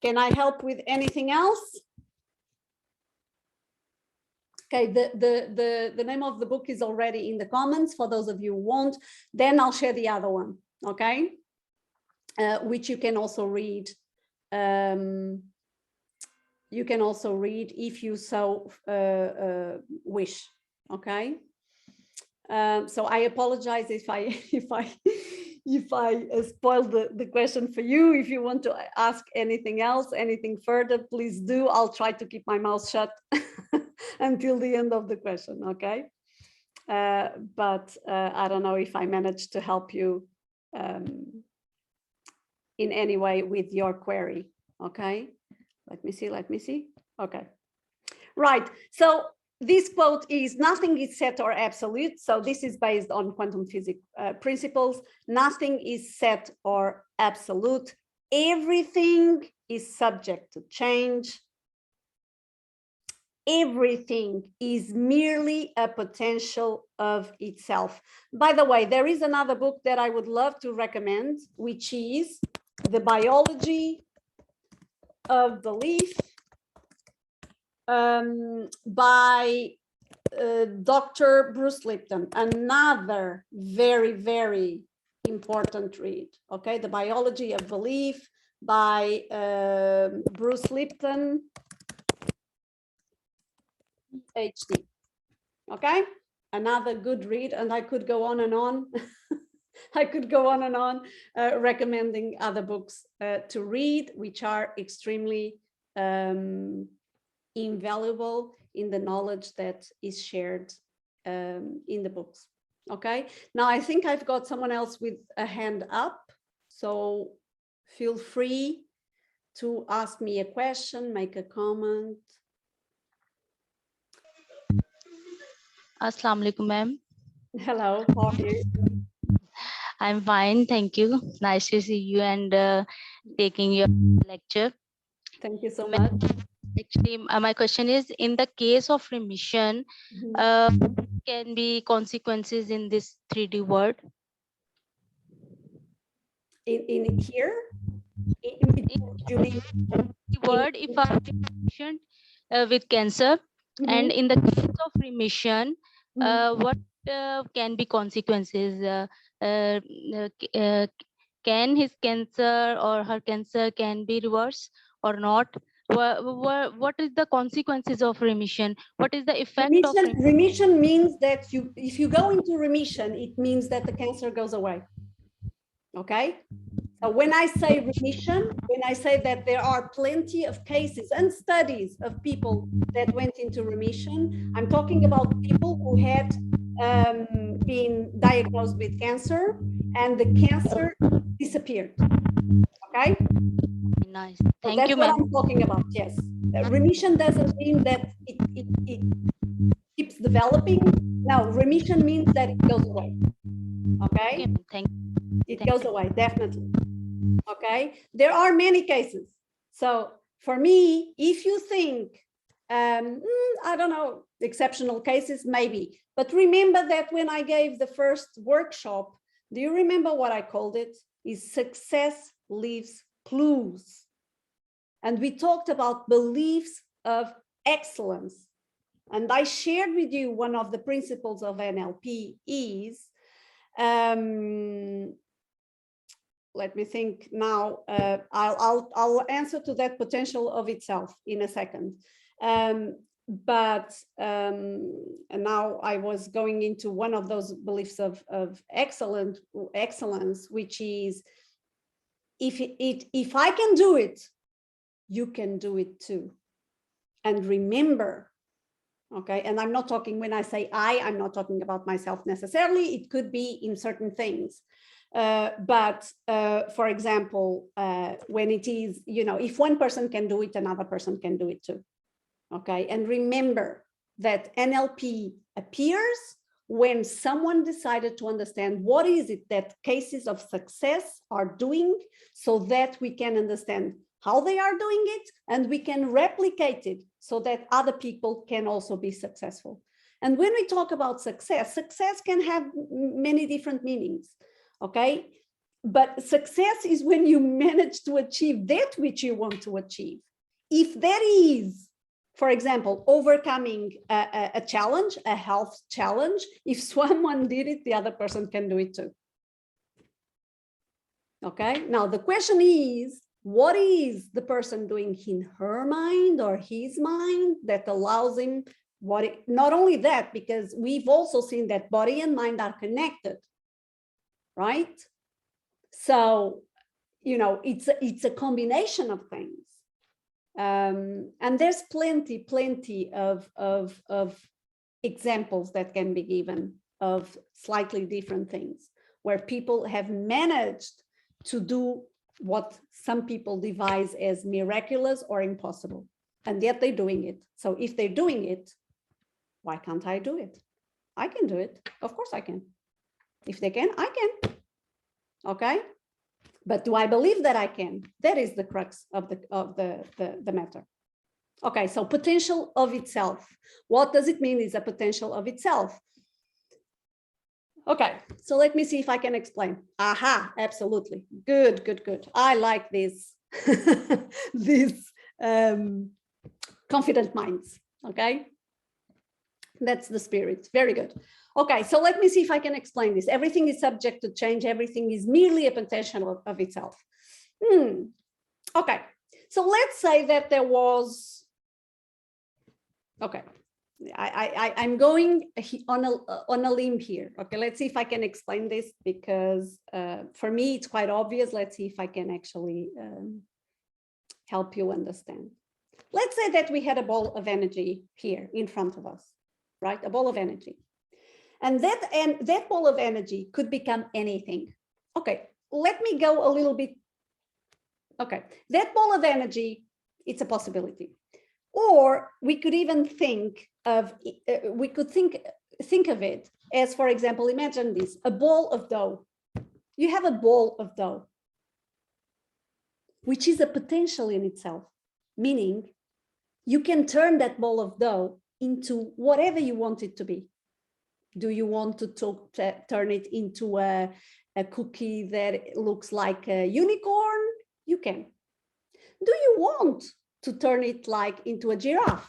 can I help with anything else? Okay, the name of the book is already in the comments for those of you who won't. Then I'll share the other one, okay, which you can also read. You can also read if you so wish, okay. So I apologize if I spoiled the question for you. If you want to ask anything else, anything further, please do. I'll try to keep my mouth shut until the end of the question, okay? But I don't know if I managed to help you in any way with your query, okay? Let me see, okay. Right, so this quote is, nothing is set or absolute. So this is based on quantum physics principles. Nothing is set or absolute. Everything is subject to change. Everything is merely a potential of itself. By the way, there is another book that I would love to recommend, which is The Biology of Belief, by Dr. Bruce Lipton, another very important read. Okay, The Biology of Belief by Bruce Lipton, PhD. Okay, another good read, and I could go on and on. I could go on and on recommending other books to read, which are extremely invaluable in the knowledge that is shared in the books. Okay, now I think I've got someone else with a hand up, so feel free to ask me a question, make a comment.
Assalamu alaikum, ma'am.
Hello, how are you?
I'm fine, thank you. Nice to see you and taking your lecture.
Thank you so much.
Actually, my question is, in the case of remission, can be consequences in this 3D world?
In here? You mean
The word, if I have remission with cancer, and in the case of remission, what can be consequences? Can his cancer or her cancer can be reversed or not? What is the consequences of remission? What is the effect of remission?
Remission means that if you go into remission, it means that the cancer goes away. Okay, so when I say remission, when I say that there are plenty of cases and studies of people that went into remission, I'm talking about people who had being diagnosed with cancer, and the cancer disappeared. Okay.
Nice.
So
Thank
that's
you,
what
ma'am.
I'm talking about. Yes. Remission doesn't mean that it keeps developing. No, remission means that it goes away. Okay.
Okay, ma'am. Thank
It goes away, definitely. Okay. There are many cases. So for me, if you think, I don't know, exceptional cases, maybe. But remember that when I gave the first workshop, do you remember what I called it? Is success leaves clues. And we talked about beliefs of excellence. And I shared with you one of the principles of NLP is, let me think now, I'll answer to that potential of itself in a second. And now I was going into one of those beliefs of excellence, which is, if I can do it, you can do it too. And remember, okay, and I'm not talking, when I say I'm not talking about myself necessarily, it could be in certain things. But for example, when it is, if one person can do it, another person can do it too. Okay, and remember that NLP appears when someone decided to understand what is it that cases of success are doing, so that we can understand how they are doing it, and we can replicate it so that other people can also be successful. And when we talk about success, success can have many different meanings, okay? But success is when you manage to achieve that which you want to achieve. If that is, for example, overcoming a challenge, a health challenge, if someone did it, the other person can do it too. Okay, now the question is, what is the person doing in her mind or his mind that allows him not only that, because we've also seen that body and mind are connected, right? So, it's a combination of things. And there's plenty of examples that can be given of slightly different things where people have managed to do what some people devise as miraculous or impossible, and yet they're doing it. So if they're doing it, why can't I do it? I can do it. Of course I can. If they can, I can. Okay. But do I believe that I can? That is the crux of the matter. Okay, so potential of itself. What does it mean is a potential of itself? Okay, so let me see if I can explain. Aha, absolutely. Good. I like this, these confident minds, okay? That's the spirit, very good. Okay, so let me see if I can explain this. Everything is subject to change. Everything is merely a potential of itself. Okay, so let's say that there was, okay, I'm going on a limb here. Okay, let's see if I can explain this, because for me, it's quite obvious. Let's see if I can actually help you understand. Let's say that we had a ball of energy here in front of us, right? A ball of energy. And that ball of energy could become anything. Okay, let me go a little bit. Okay, that ball of energy, it's a possibility. Or we could even think of, think of it as, for example, imagine this, a ball of dough. You have a ball of dough, which is a potential in itself, meaning you can turn that ball of dough into whatever you want it to be. Do you want to turn it into a cookie that looks like a unicorn? You can. Do you want to turn it into a giraffe?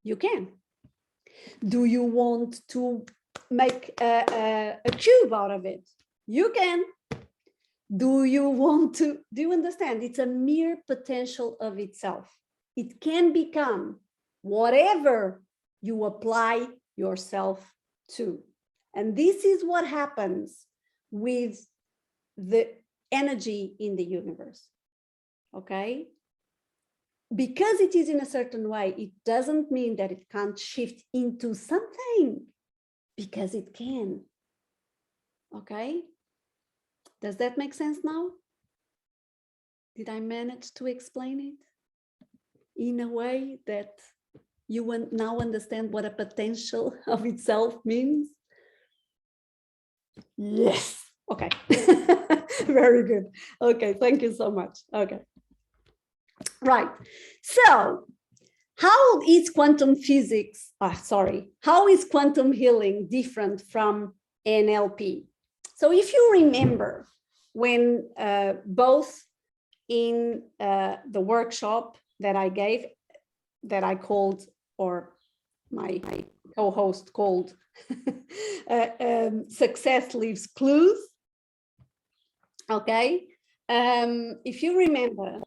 You can. Do you want to make a cube out of it? You can. Do you understand? It's a mere potential of itself. It can become whatever you apply yourself to. And this is what happens with the energy in the universe. Okay? Because it is in a certain way, it doesn't mean that it can't shift into something because it can. Okay? Does that make sense now? Did I manage to explain it in a way that you now understand what a potential of itself means? Yes. Okay. Very good. Okay. Thank you so much. Okay. Right. So how is quantum physics, how is quantum healing different from NLP? So if you remember when both in the workshop that I gave, that I called, or my co-host called, Success Leaves Clues. Okay. If you remember,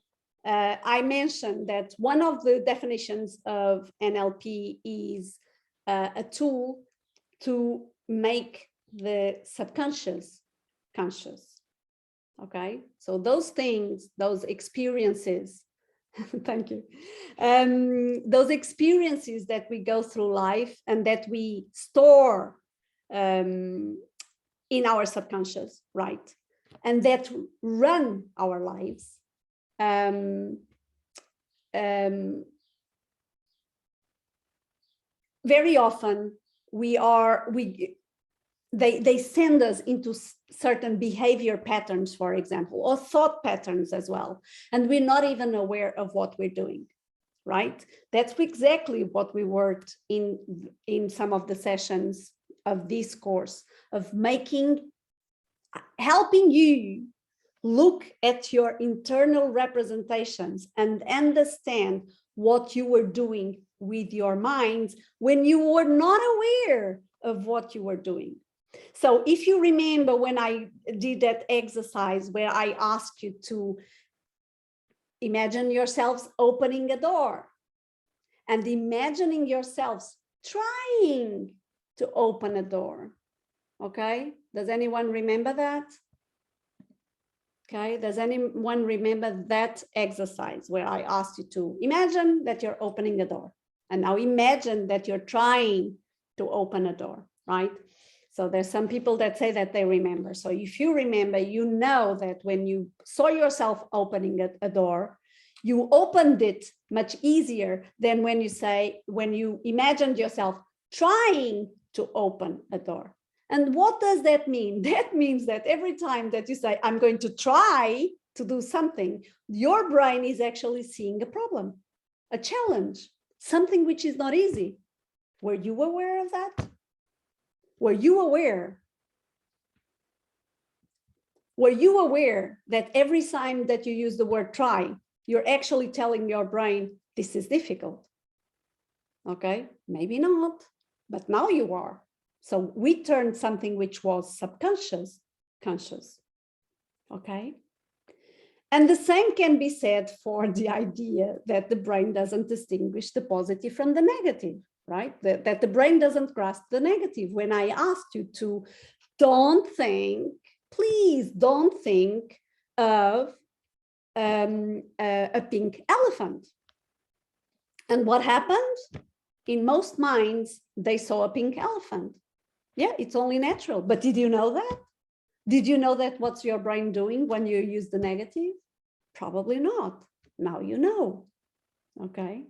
I mentioned that one of the definitions of NLP is a tool to make the subconscious conscious. Okay, so those things, those experiences, thank you, those experiences that we go through life and that we store in our subconscious, right? And that run our lives. Very often they send us into certain behavior patterns, for example, or thought patterns as well. And we're not even aware of what we're doing, right? That's exactly what we worked in some of the sessions of this course, of helping you look at your internal representations and understand what you were doing with your minds when you were not aware of what you were doing. So if you remember when I did that exercise where I asked you to imagine yourselves opening a door and imagining yourselves trying to open a door. Okay, does anyone remember that? Okay, does anyone remember that exercise where I asked you to imagine that you're opening a door, and now imagine that you're trying to open a door, right? So there's some people that say that they remember. So if you remember, you know that when you saw yourself opening a door, you opened it much easier than when you imagined yourself trying to open a door. And what does that mean? That means that every time that you say, I'm going to try to do something, your brain is actually seeing a problem, a challenge, something which is not easy. Were you aware of that? Were you aware? Were you aware that every time that you use the word try, you're actually telling your brain, this is difficult? Okay, maybe not, but now you are. So we turned something which was subconscious, conscious. Okay. And the same can be said for the idea that the brain doesn't distinguish the positive from the negative, right? That the brain doesn't grasp the negative. When I asked you to please don't think of a pink elephant. And what happened? In most minds, they saw a pink elephant. Yeah, it's only natural. But did you know that? Did you know that what's your brain doing when you use the negative? Probably not. Now you know. Okay.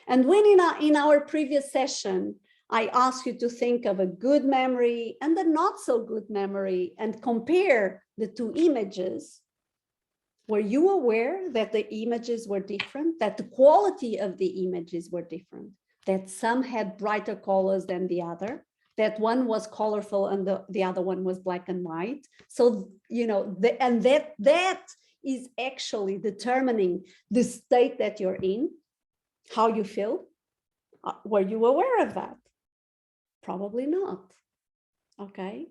And when in our previous session, I asked you to think of a good memory and a not so good memory and compare the two images, were you aware that the images were different, that the quality of the images were different, that some had brighter colors than the other, that one was colorful and the other one was black and white? So, you know, that is actually determining the state that you're in, how you feel. Were you aware of that? Probably not. Okay.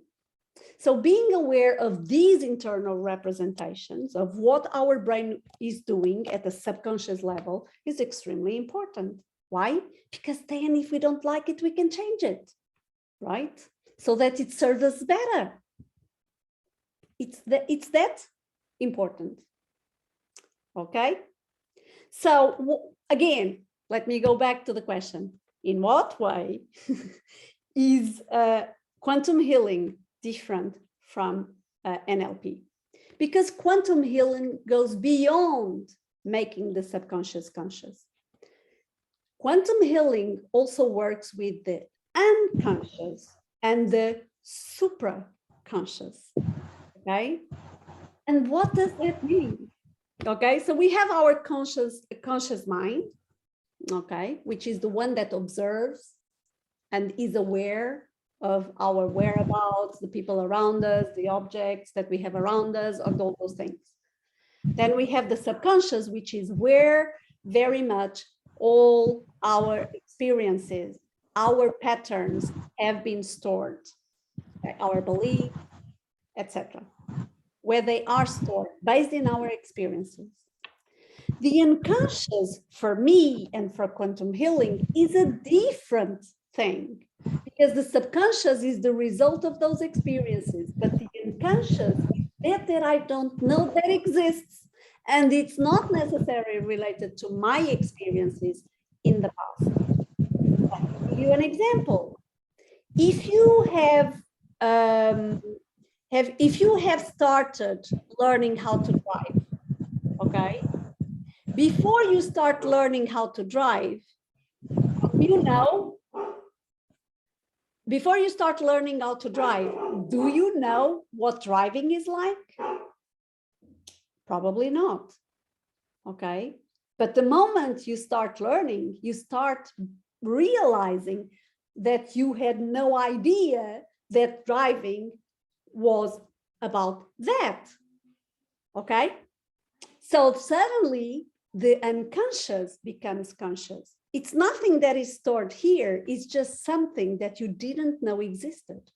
So being aware of these internal representations of what our brain is doing at the subconscious level is extremely important. Why? Because then if we don't like it, we can change it, right? So that it serves us better. It's that important. Okay. So again, let me go back to the question. In what way is quantum healing different from NLP? Because quantum healing goes beyond making the subconscious conscious. Quantum healing also works with the unconscious and the supraconscious, okay? And what does that mean? Okay, so we have our conscious mind, okay, which is the one that observes and is aware of our whereabouts, the people around us, the objects that we have around us, and all those things. Then we have the subconscious, which is where very much all our experiences, our patterns have been stored, our beliefs, etc., where they are stored based in our experiences. The unconscious, for me and for quantum healing, is a different thing, because the subconscious is the result of those experiences, but the unconscious is that I don't know that exists, and it's not necessarily related to my experiences in the past. I'll give you an example. If you have started learning how to drive, okay, before you start learning how to drive, before you start learning how to drive, do you know what driving is like? Probably not, okay? But the moment you start learning, you start realizing that you had no idea that driving was about that, okay? So suddenly the unconscious becomes conscious. It's nothing that is stored here, it's just something that you didn't know existed,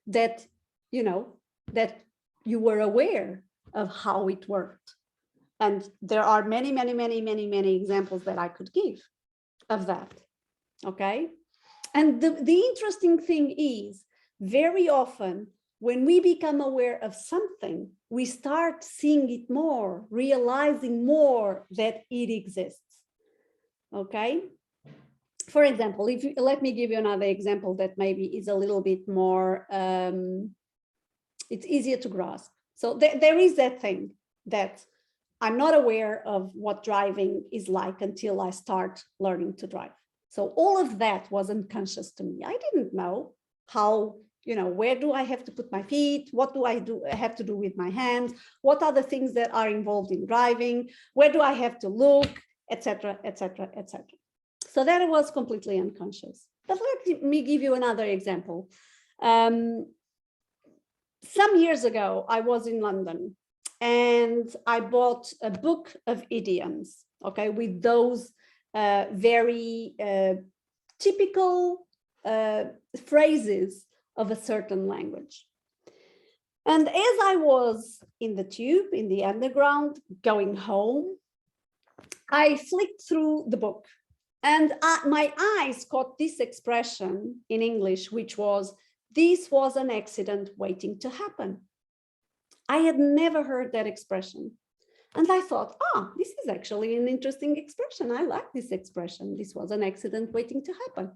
that that you were aware of how it worked. And there are many examples that I could give of that, okay? And the interesting thing is, very often when we become aware of something, we start seeing it more, realizing more that it exists, okay? For example, let me give you another example that maybe is a little bit more, it's easier to grasp. So there is that thing that I'm not aware of what driving is like until I start learning to drive. So all of that was unconscious to me. I didn't know how, where do I have to put my feet? What do I have to do with my hands? What are the things that are involved in driving? Where do I have to look, etc., etc., etc. So that was completely unconscious. But let me give you another example. Some years ago, I was in London and I bought a book of idioms, okay, with those very typical phrases of a certain language. And as I was in the tube, in the underground, going home, I flicked through the book and my eyes caught this expression in English, which was, "This was an accident waiting to happen." I had never heard that expression. And I thought, this is actually an interesting expression. I like this expression. This was an accident waiting to happen.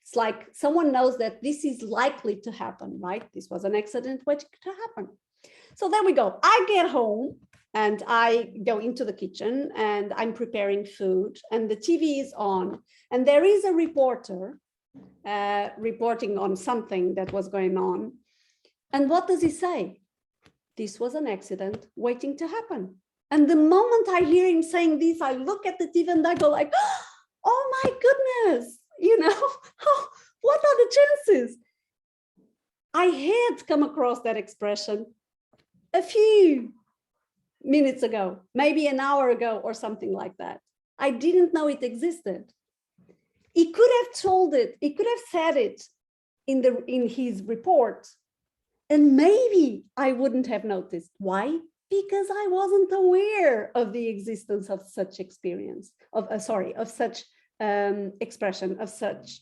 It's like someone knows that this is likely to happen, right? This was an accident waiting to happen. So there we go. I get home and I go into the kitchen and I'm preparing food and the TV is on and there is a reporter reporting on something that was going on. And what does he say? This was an accident waiting to happen. And the moment I hear him saying this, I look at the TV and I go like, oh my goodness, what are the chances? I had come across that expression a few minutes ago, maybe an hour ago or something like that. I didn't know it existed. He could have told it, he could have said it in his report, and maybe I wouldn't have noticed. Why? Because I wasn't aware of the existence of such experience, of such expression, of such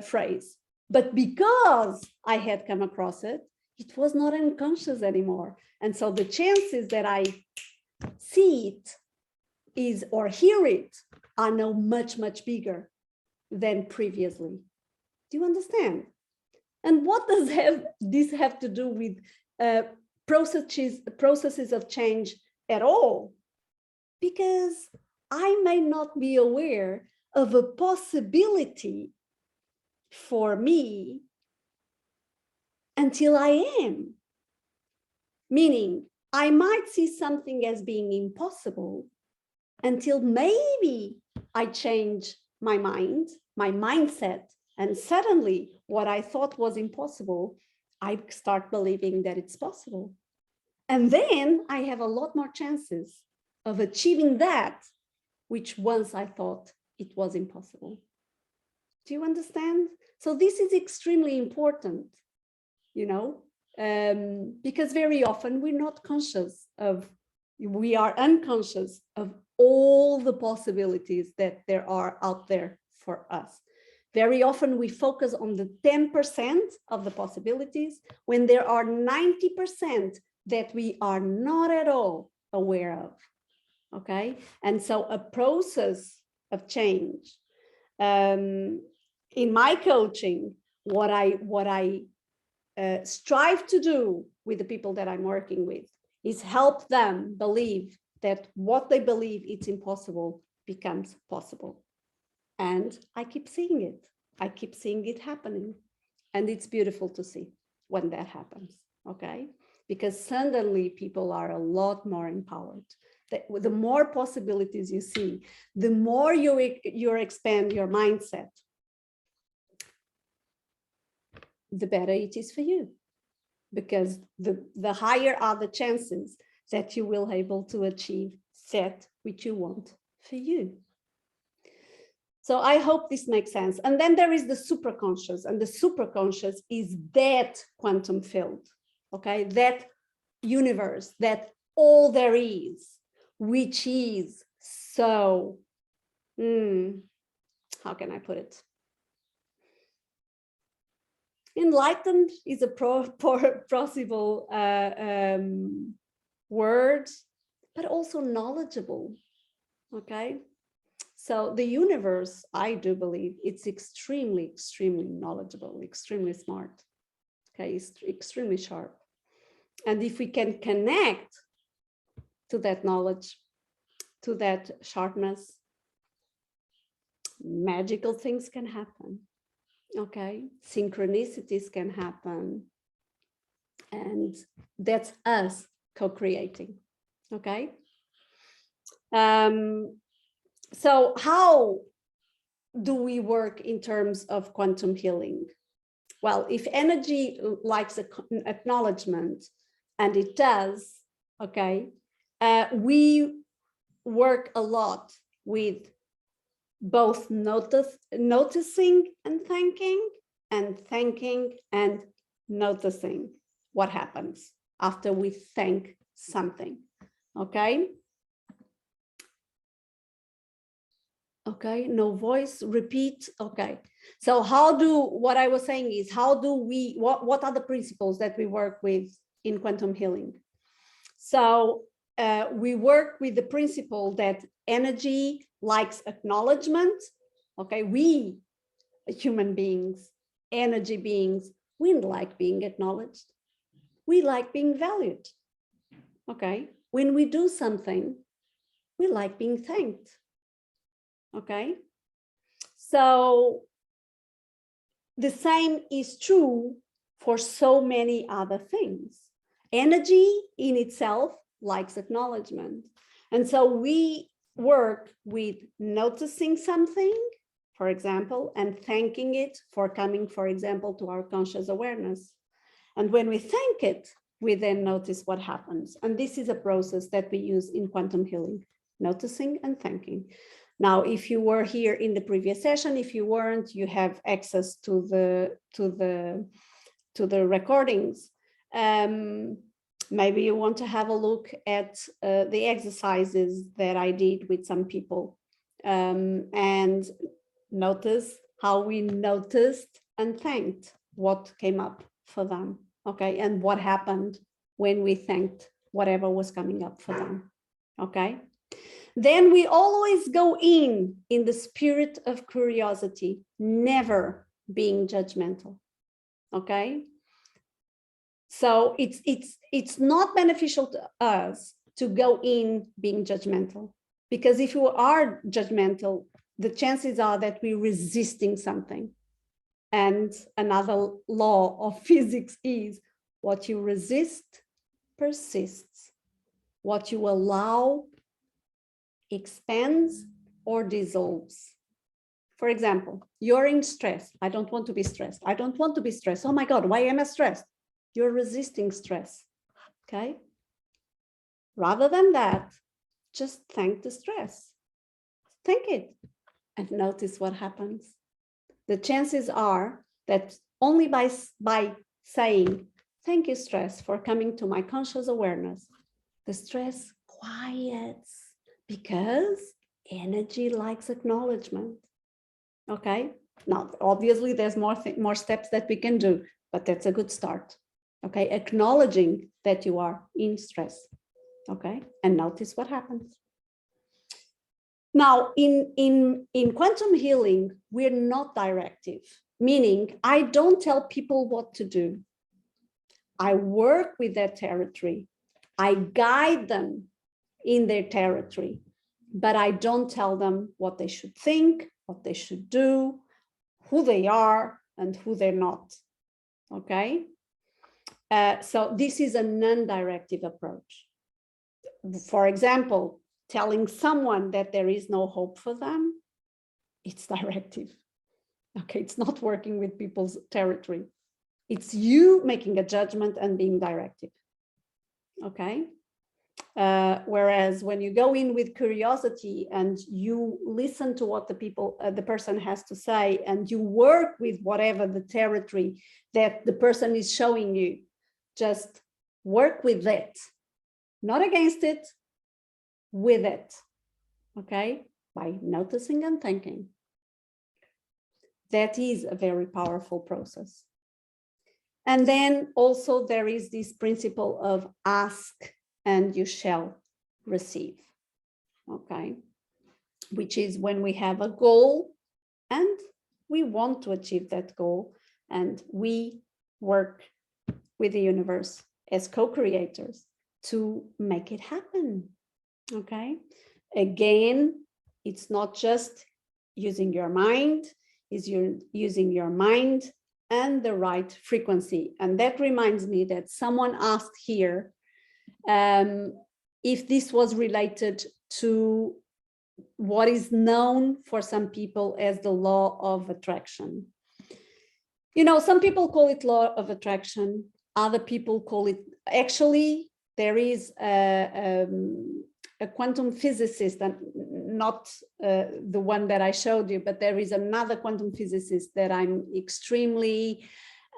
phrase. But because I had come across it, it was not unconscious anymore. And so the chances that I see it or hear it are now much, much bigger than previously. Do you understand? And what does this have to do with processes of change at all? Because I may not be aware of a possibility for me until I am. Meaning, I might see something as being impossible until maybe I change my mind, my mindset, and suddenly what I thought was impossible, I start believing that it's possible. And then I have a lot more chances of achieving that, which once I thought it was impossible. Do you understand? So this is extremely important, you know, because very often we're not conscious of, we are unconscious of all the possibilities that there are out there for us. Very often we focus on the 10% of the possibilities when there are 90% that we are not at all aware of. Okay, and so a process of change. In my coaching, what I strive to do with the people that I'm working with is help them believe that what they believe it's impossible becomes possible. And I keep seeing it. I keep seeing it happening. And it's beautiful to see when that happens, okay? Because suddenly people are a lot more empowered. The more possibilities you see, the more you expand your mindset, the better it is for you. Because the higher are the chances that you will be able to achieve that which you want for you. So I hope this makes sense. And then there is the superconscious, and the superconscious is that quantum field, okay? That universe, that all there is, which is so, how can I put it? Enlightened is a possible word, but also knowledgeable, okay? So the universe, I do believe, it's extremely, extremely knowledgeable, extremely smart, okay? It's extremely sharp. And if we can connect to that knowledge, to that sharpness, magical things can happen. Okay, synchronicities can happen, and that's us co-creating. Okay, so how do we work in terms of quantum healing? Well, if energy likes acknowledgement, and it does, okay, we work a lot with both noticing and thanking and noticing what happens after we thank something. Okay. Okay, no voice, repeat. Okay. So what I was saying is, what are the principles that we work with in quantum healing? So we work with the principle that energy likes acknowledgement. Okay, we human beings, energy beings, we like being acknowledged. We like being valued. Okay, when we do something, we like being thanked. Okay, so the same is true for so many other things. Energy in itself likes acknowledgement. And so we work with noticing something, for example, and thanking it for coming, for example, to our conscious awareness. And when we thank it, we then notice what happens. And this is a process that we use in quantum healing, noticing and thanking. Now, if you were here in the previous session, if you weren't, you have access to the recordings. Maybe you want to have a look at the exercises that I did with some people, and notice how we noticed and thanked what came up for them, okay, and what happened when we thanked whatever was coming up for them, okay. Then we always go in the spirit of curiosity, never being judgmental. Okay. So it's not beneficial to us to go in being judgmental, because if you are judgmental, the chances are that we're resisting something. And another law of physics is what you resist persists. What you allow expands or dissolves. For example, you're in stress. I don't want to be stressed. I don't want to be stressed. Oh my God, why am I stressed? You're resisting stress, okay? Rather than that, just thank the stress. Thank it and notice what happens. The chances are that only by saying, thank you, stress, for coming to my conscious awareness, the stress quiets, because energy likes acknowledgement. Okay, now obviously there's more steps that we can do, but that's a good start. Okay, acknowledging that you are in stress. Okay, and notice what happens. Now, in quantum healing, we're not directive, meaning I don't tell people what to do. I work with their territory. I guide them in their territory, but I don't tell them what they should think, what they should do, who they are and who they're not. Okay. So this is a non-directive approach. For example, telling someone that there is no hope for them, it's directive. Okay, it's not working with people's territory. It's you making a judgment and being directive. Okay. Whereas when you go in with curiosity and you listen to what the person has to say, and you work with whatever the territory that the person is showing you, just work with it, not against it, with it. Okay, by noticing and thinking. That is a very powerful process. And then also there is this principle of ask and you shall receive. Okay, which is when we have a goal and we want to achieve that goal, and we work with the universe as co-creators to make it happen. Okay, again, it's not just using your mind, it's using your mind and the right frequency. And that reminds me that someone asked here if this was related to what is known for some people as the law of attraction. You know, some people call it law of attraction, other people call it, actually, there is a quantum physicist, and not the one that I showed you, but there is another quantum physicist that I'm extremely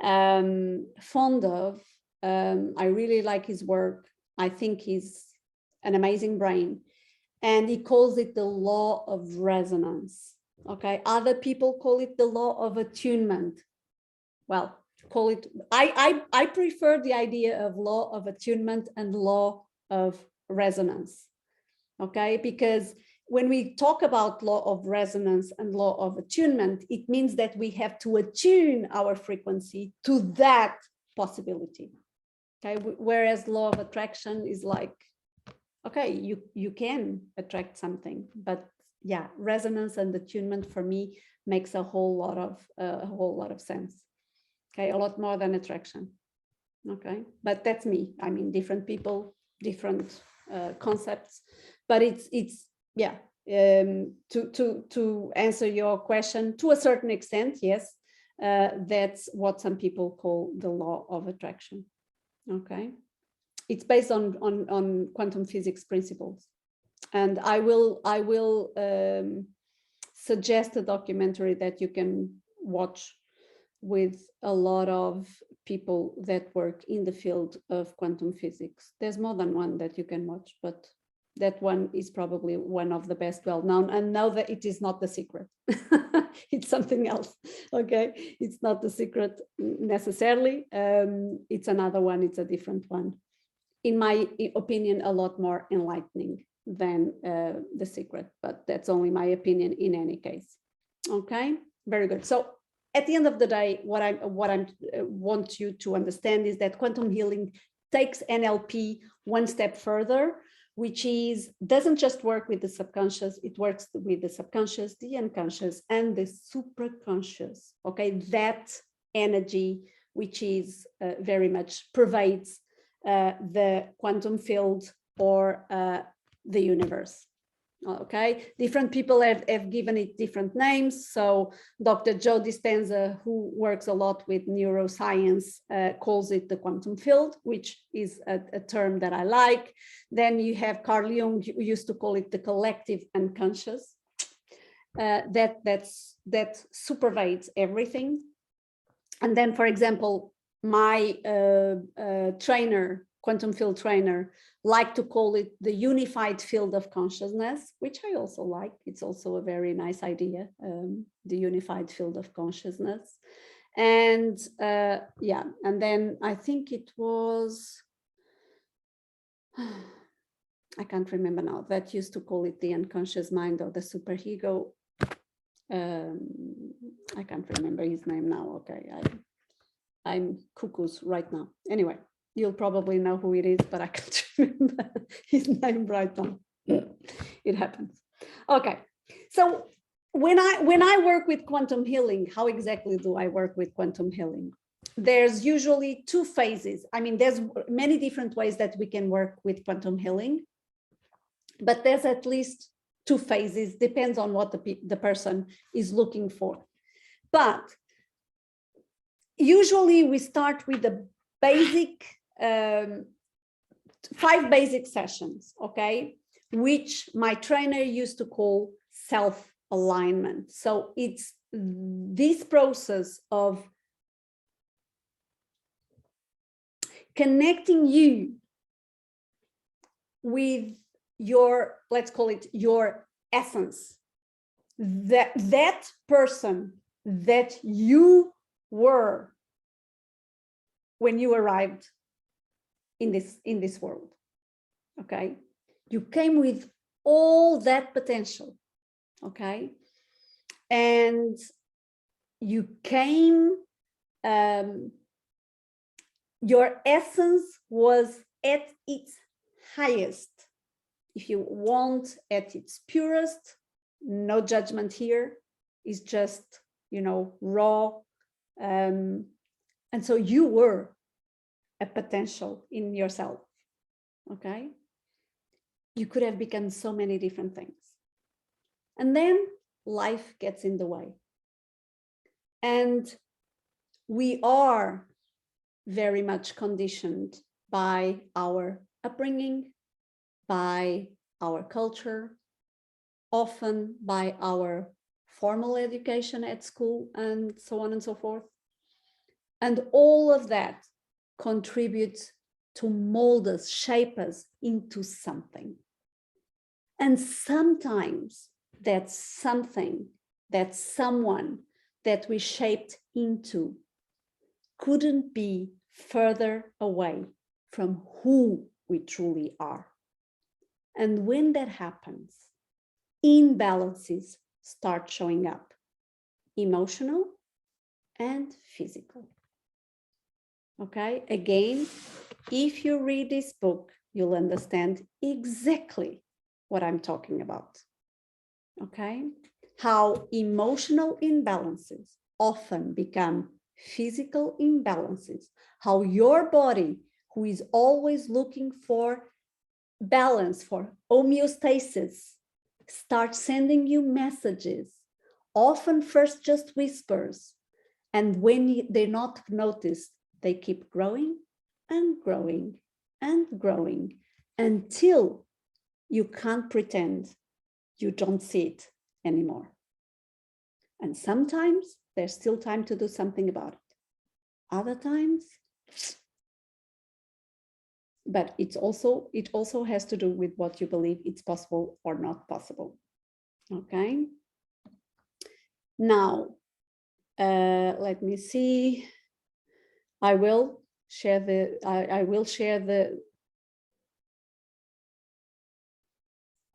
fond of. I really like his work. I think he's an amazing brain. And he calls it the law of resonance. Okay, other people call it the law of attunement. Well, call it, I prefer the idea of law of attunement and law of resonance. Okay, because when we talk about law of resonance and law of attunement, it means that we have to attune our frequency to that possibility. Okay, whereas law of attraction is like, okay, you can attract something, but yeah, resonance and attunement for me makes a whole lot of sense. Okay, a lot more than attraction. Okay, but that's me. I mean, different people, different concepts, but it's yeah. To answer your question to a certain extent, yes, that's what some people call the law of attraction. Okay, it's based on quantum physics principles, and I will suggest a documentary that you can watch with a lot of people that work in the field of quantum physics. There's more than one that you can watch, but that one is probably one of the best well known, and know that it is not The Secret. It's something else. Okay, it's not The Secret necessarily. It's another one, it's a different one. In my opinion, a lot more enlightening than The Secret, but that's only my opinion in any case. Okay, very good. So at the end of the day, what I want you to understand is that quantum healing takes NLP one step further, which is doesn't just work with the subconscious, it works with the subconscious, the unconscious, and the supraconscious. Okay, that energy which is very much pervades the quantum field or the universe. Okay, different people have given it different names. So Dr. Joe Dispenza, who works a lot with neuroscience, calls it the quantum field, which is a term that I like. Then you have Carl Jung, who used to call it the collective unconscious. That supervises everything. And then, for example, my trainer, quantum field trainer, like to call it the unified field of consciousness, which I also like. It's also a very nice idea, the unified field of consciousness. And yeah, and then I think it was, I can't remember now, that used to call it the unconscious mind or the superego. I can't remember his name now. Okay, I'm cuckoos right now. Anyway, you'll probably know who it is, but I can't remember his name right now. It happens. Okay, so when I work with quantum healing, how exactly do I work with quantum healing? There's usually two phases. I mean, there's many different ways that we can work with quantum healing, but there's at least two phases, depends on what the person is looking for. But usually we start with the basic 5 basic sessions, okay, which my trainer used to call self-alignment. So it's this process of connecting you with your, let's call it your essence, that person that you were when you arrived in this world. Okay, you came with all that potential. Okay, and you came, your essence was at its highest, if you want, at its purest. No judgment here, it's just, you know, raw. And so you were a potential in yourself. Okay, you could have become so many different things, and then life gets in the way, and we are very much conditioned by our upbringing, by our culture, often by our formal education at school, and so on and so forth. And all of that contributes to mold us, shape us into something. And sometimes that something, that someone that we shaped into couldn't be further away from who we truly are. And when that happens, imbalances start showing up, emotional and physical. Okay, again, if you read this book, you'll understand exactly what I'm talking about. Okay, how emotional imbalances often become physical imbalances, how your body, who is always looking for balance, for homeostasis, starts sending you messages, often first just whispers, and when they're not noticed, they keep growing and growing and growing until you can't pretend you don't see it anymore. And sometimes there's still time to do something about it. Other times, but it also has to do with what you believe it's possible or not possible. Okay. Now, let me see. I will share the.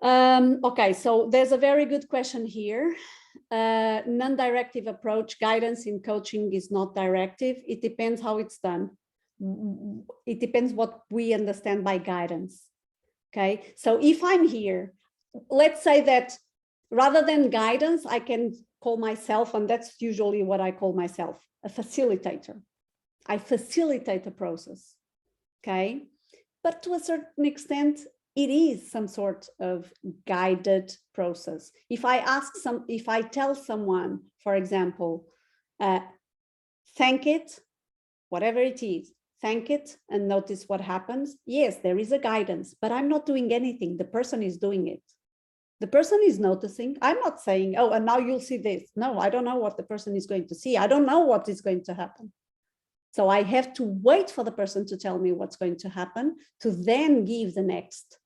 Okay, so there's a very good question here. non-directive approach. Guidance in coaching is not directive. It depends how it's done. It depends what we understand by guidance. Okay, so if I'm here, let's say that rather than guidance, I can call myself, and that's usually what I call myself, a facilitator. I facilitate the process. Okay, but to a certain extent, it is some sort of guided process. If I tell someone, for example, thank it, whatever it is, thank it and notice what happens. Yes, there is a guidance, but I'm not doing anything. The person is doing it. The person is noticing. I'm not saying, oh, and now you'll see this. No, I don't know what the person is going to see. I don't know what is going to happen. So I have to wait for the person to tell me what's going to happen to then give the next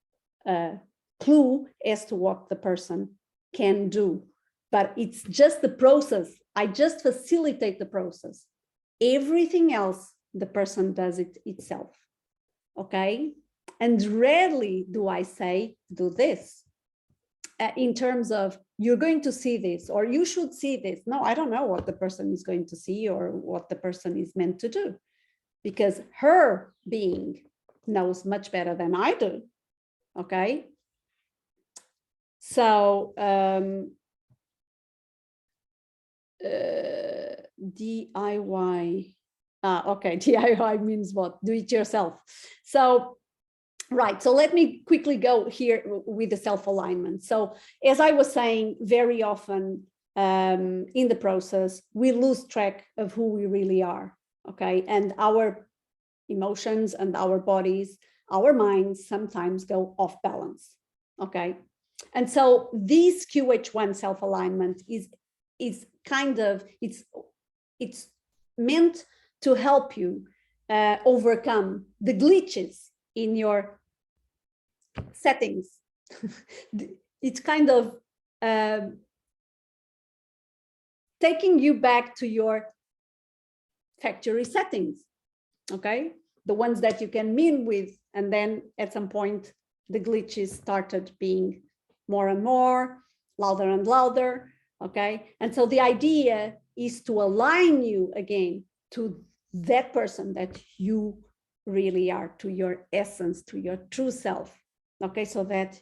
clue as to what the person can do. But it's just the process. I just facilitate the process. Everything else, the person does it itself. Okay? And rarely do I say, do this. In terms of, you're going to see this, or you should see this. No, I don't know what the person is going to see or what the person is meant to do, because her being knows much better than I do. Okay. So DIY. Okay, DIY means what? Do it yourself. So, right. So let me quickly go here with the self-alignment. So as I was saying, very often in the process, we lose track of who we really are. Okay. And our emotions and our bodies, our minds sometimes go off balance. Okay. And so this QH1 self-alignment is kind of, it's meant to help you overcome the glitches in your settings. It's kind of taking you back to your factory settings, okay? The ones that you can mean with, and then at some point, the glitches started being more and more, louder and louder, okay? And so the idea is to align you again to that person that you really are, to your essence, to your true self, okay? So that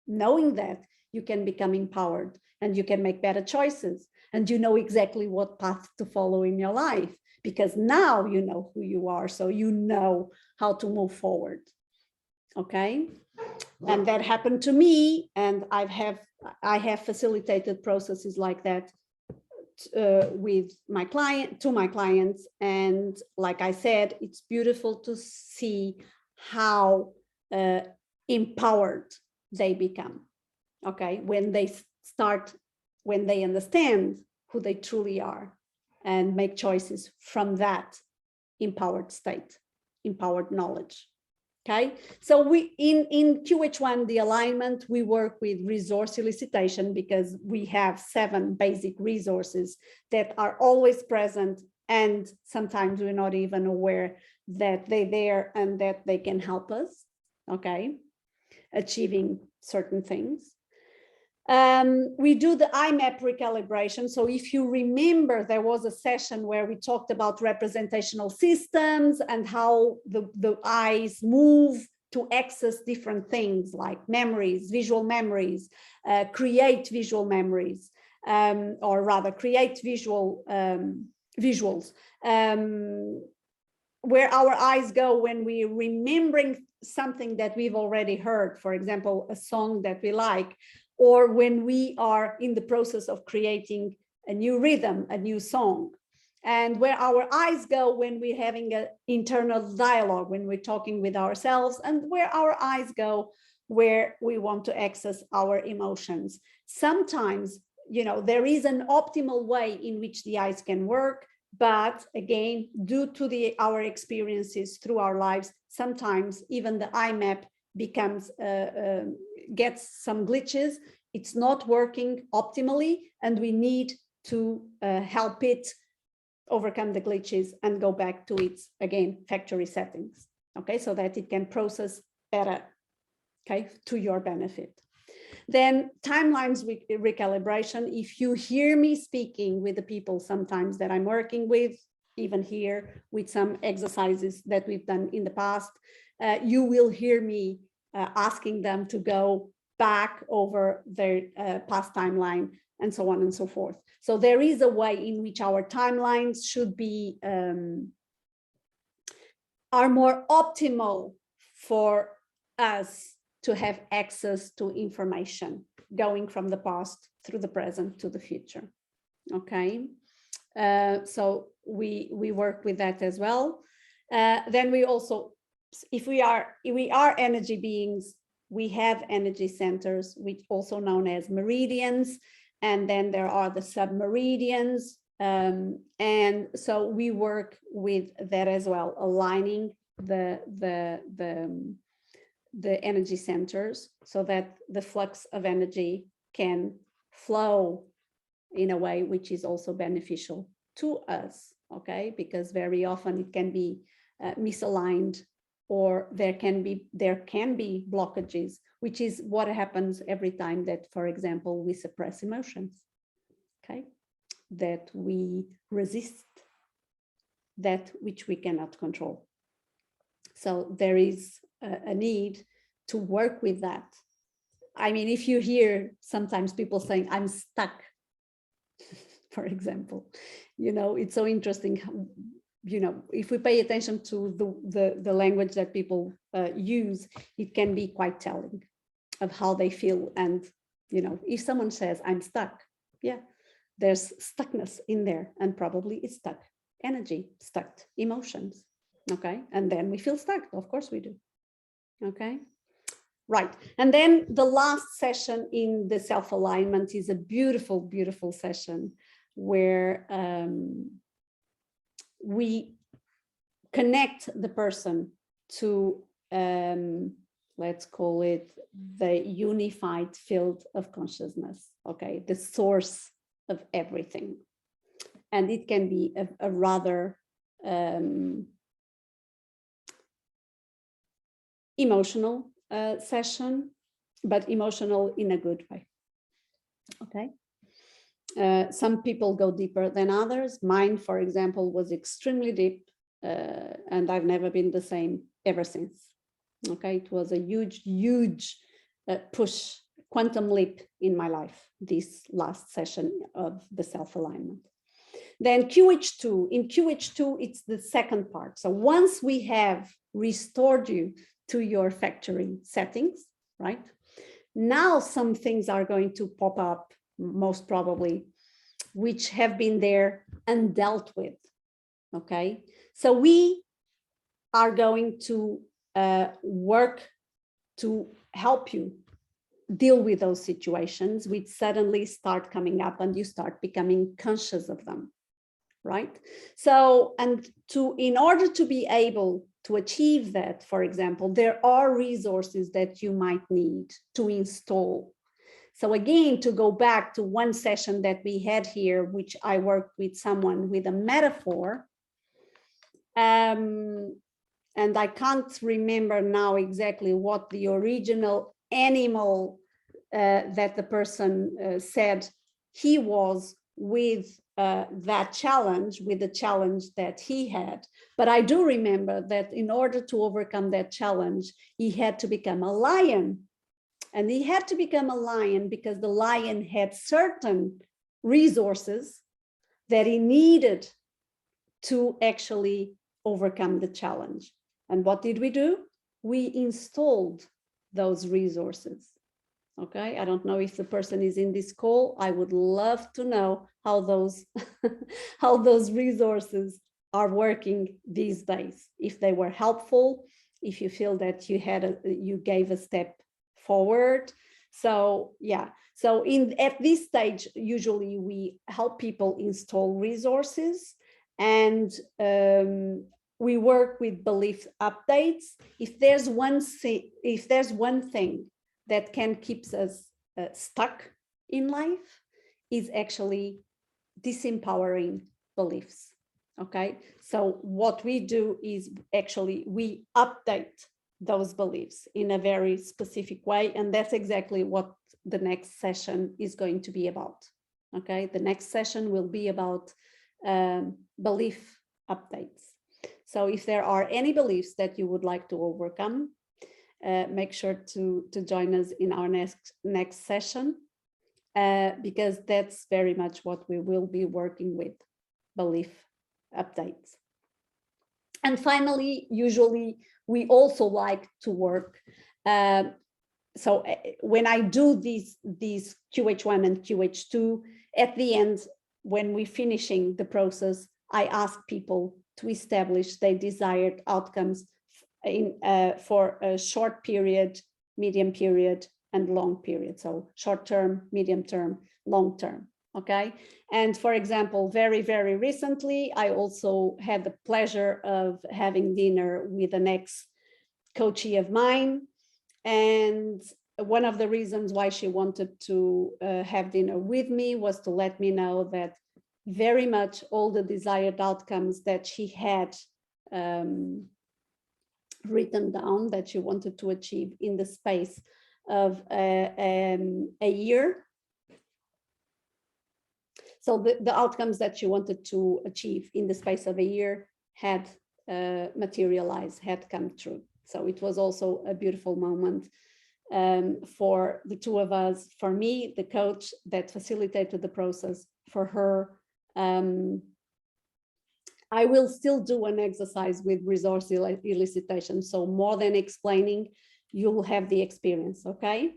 knowing that, you can become empowered and you can make better choices and you know exactly what path to follow in your life, because now you know who you are, so you know how to move forward, okay? And that happened to me, and I have facilitated processes like that with my clients, and like I said, it's beautiful to see how empowered they become, okay, when they understand who they truly are and make choices from that empowered state, empowered knowledge. Okay, so we in QH1, the alignment, we work with resource elicitation because we have 7 basic resources that are always present, and sometimes we're not even aware that they're there and that they can help us, okay, achieving certain things. We do the IMAP recalibration. So if you remember, there was a session where we talked about representational systems and how the eyes move to access different things like memories, visual memories, create visual memories, or rather create visual visuals, where our eyes go when we're remembering something that we've already heard, for example, a song that we like, or when we are in the process of creating a new rhythm, a new song, and where our eyes go when we're having an internal dialogue, when we're talking with ourselves, and where our eyes go where we want to access our emotions. Sometimes, you know, there is an optimal way in which the eyes can work, but again, due to our experiences through our lives, sometimes even the IMAP becomes gets some glitches. It's not working optimally, and we need to help it overcome the glitches and go back to its, again, factory settings, okay, so that it can process better, okay, to your benefit. Then timelines recalibration. If you hear me speaking with the people sometimes that I'm working with, even here with some exercises that we've done in the past, you will hear me asking them to go back over their past timeline and so on and so forth. So there is a way in which our timelines should be are more optimal for us to have access to information going from the past through the present to the future. Okay, so we work with that as well. Then we also, if we are energy beings, we have energy centers, which also known as meridians, and then there are the submeridians. And so we work with that as well, aligning the energy centers so that the flux of energy can flow in a way which is also beneficial to us, okay? Because very often it can be misaligned, or there can be blockages, which is what happens every time that, for example, we suppress emotions, okay? That we resist that which we cannot control. So there is a need to work with that. I mean, if you hear sometimes people saying, I'm stuck, for example, you know, it's so interesting. You know, if we pay attention to the language that people use, it can be quite telling of how they feel. And, you know, if someone says, I'm stuck, yeah, there's stuckness in there, and probably it's stuck energy, stuck emotions. Okay, and then we feel stuck. Of course we do. Okay, right. And then the last session in the self-alignment is a beautiful, beautiful session where we connect the person to, let's call it the unified field of consciousness, okay, the source of everything. And it can be a rather emotional session, but emotional in a good way, okay? Some people go deeper than others. Mine, for example, was extremely deep, and I've never been the same ever since. Okay, it was a huge, huge push, quantum leap in my life, this last session of the self-alignment. Then QH2, in QH2, it's the second part. So once we have restored you to your factory settings, right? Now some things are going to pop up, most probably, which have been there and dealt with, okay? So we are going to work to help you deal with those situations which suddenly start coming up and you start becoming conscious of them, right? So, and in order to be able to achieve that, for example, there are resources that you might need to install. So again, to go back to one session that we had here, which I worked with someone with a metaphor, and I can't remember now exactly what the original animal that the person said he was with that challenge, with the challenge that he had. But I do remember that in order to overcome that challenge, he had to become a lion. And he had to become a lion because the lion had certain resources that he needed to actually overcome the challenge. And what did we do? We installed those resources. Okay, I don't know if the person is in this call. I would love to know how those how those resources are working these days. If they were helpful, if you feel that you gave a step forward. So yeah, so at this stage, usually we help people install resources, and we work with belief updates. If there's one thing that can keep us stuck in life, is actually disempowering beliefs. Okay, so what we do is actually we update those beliefs in a very specific way, and that's exactly what the next session is going to be about. Okay, the next session will be about belief updates. So if there are any beliefs that you would like to overcome, make sure to join us in our next session, because that's very much what we will be working with, belief updates. And finally, usually we also like to work. So when I do these QH1 and QH2, at the end, when we're finishing the process, I ask people to establish their desired outcomes for a short period, medium period, and long period. So short term, medium term, long term. Okay. And for example, very, very recently, I also had the pleasure of having dinner with an ex-coachee of mine. And one of the reasons why she wanted to have dinner with me was to let me know that very much all the desired outcomes that she had written down that she wanted to achieve in the space of a year. So the outcomes that she wanted to achieve in the space of a year had materialized, had come true. So it was also a beautiful moment for the two of us, for me, the coach that facilitated the process, for her. I will still do an exercise with resource elicitation. So more than explaining, you'll have the experience, okay?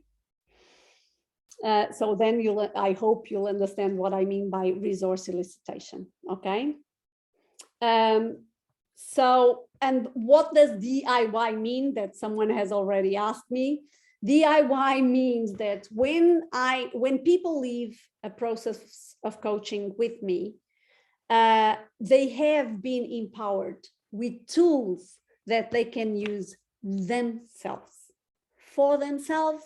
So then I hope you'll understand what I mean by resource elicitation, okay? So, and what does DIY mean? That someone has already asked me. DIY means that when people leave a process of coaching with me, they have been empowered with tools that they can use themselves, for themselves,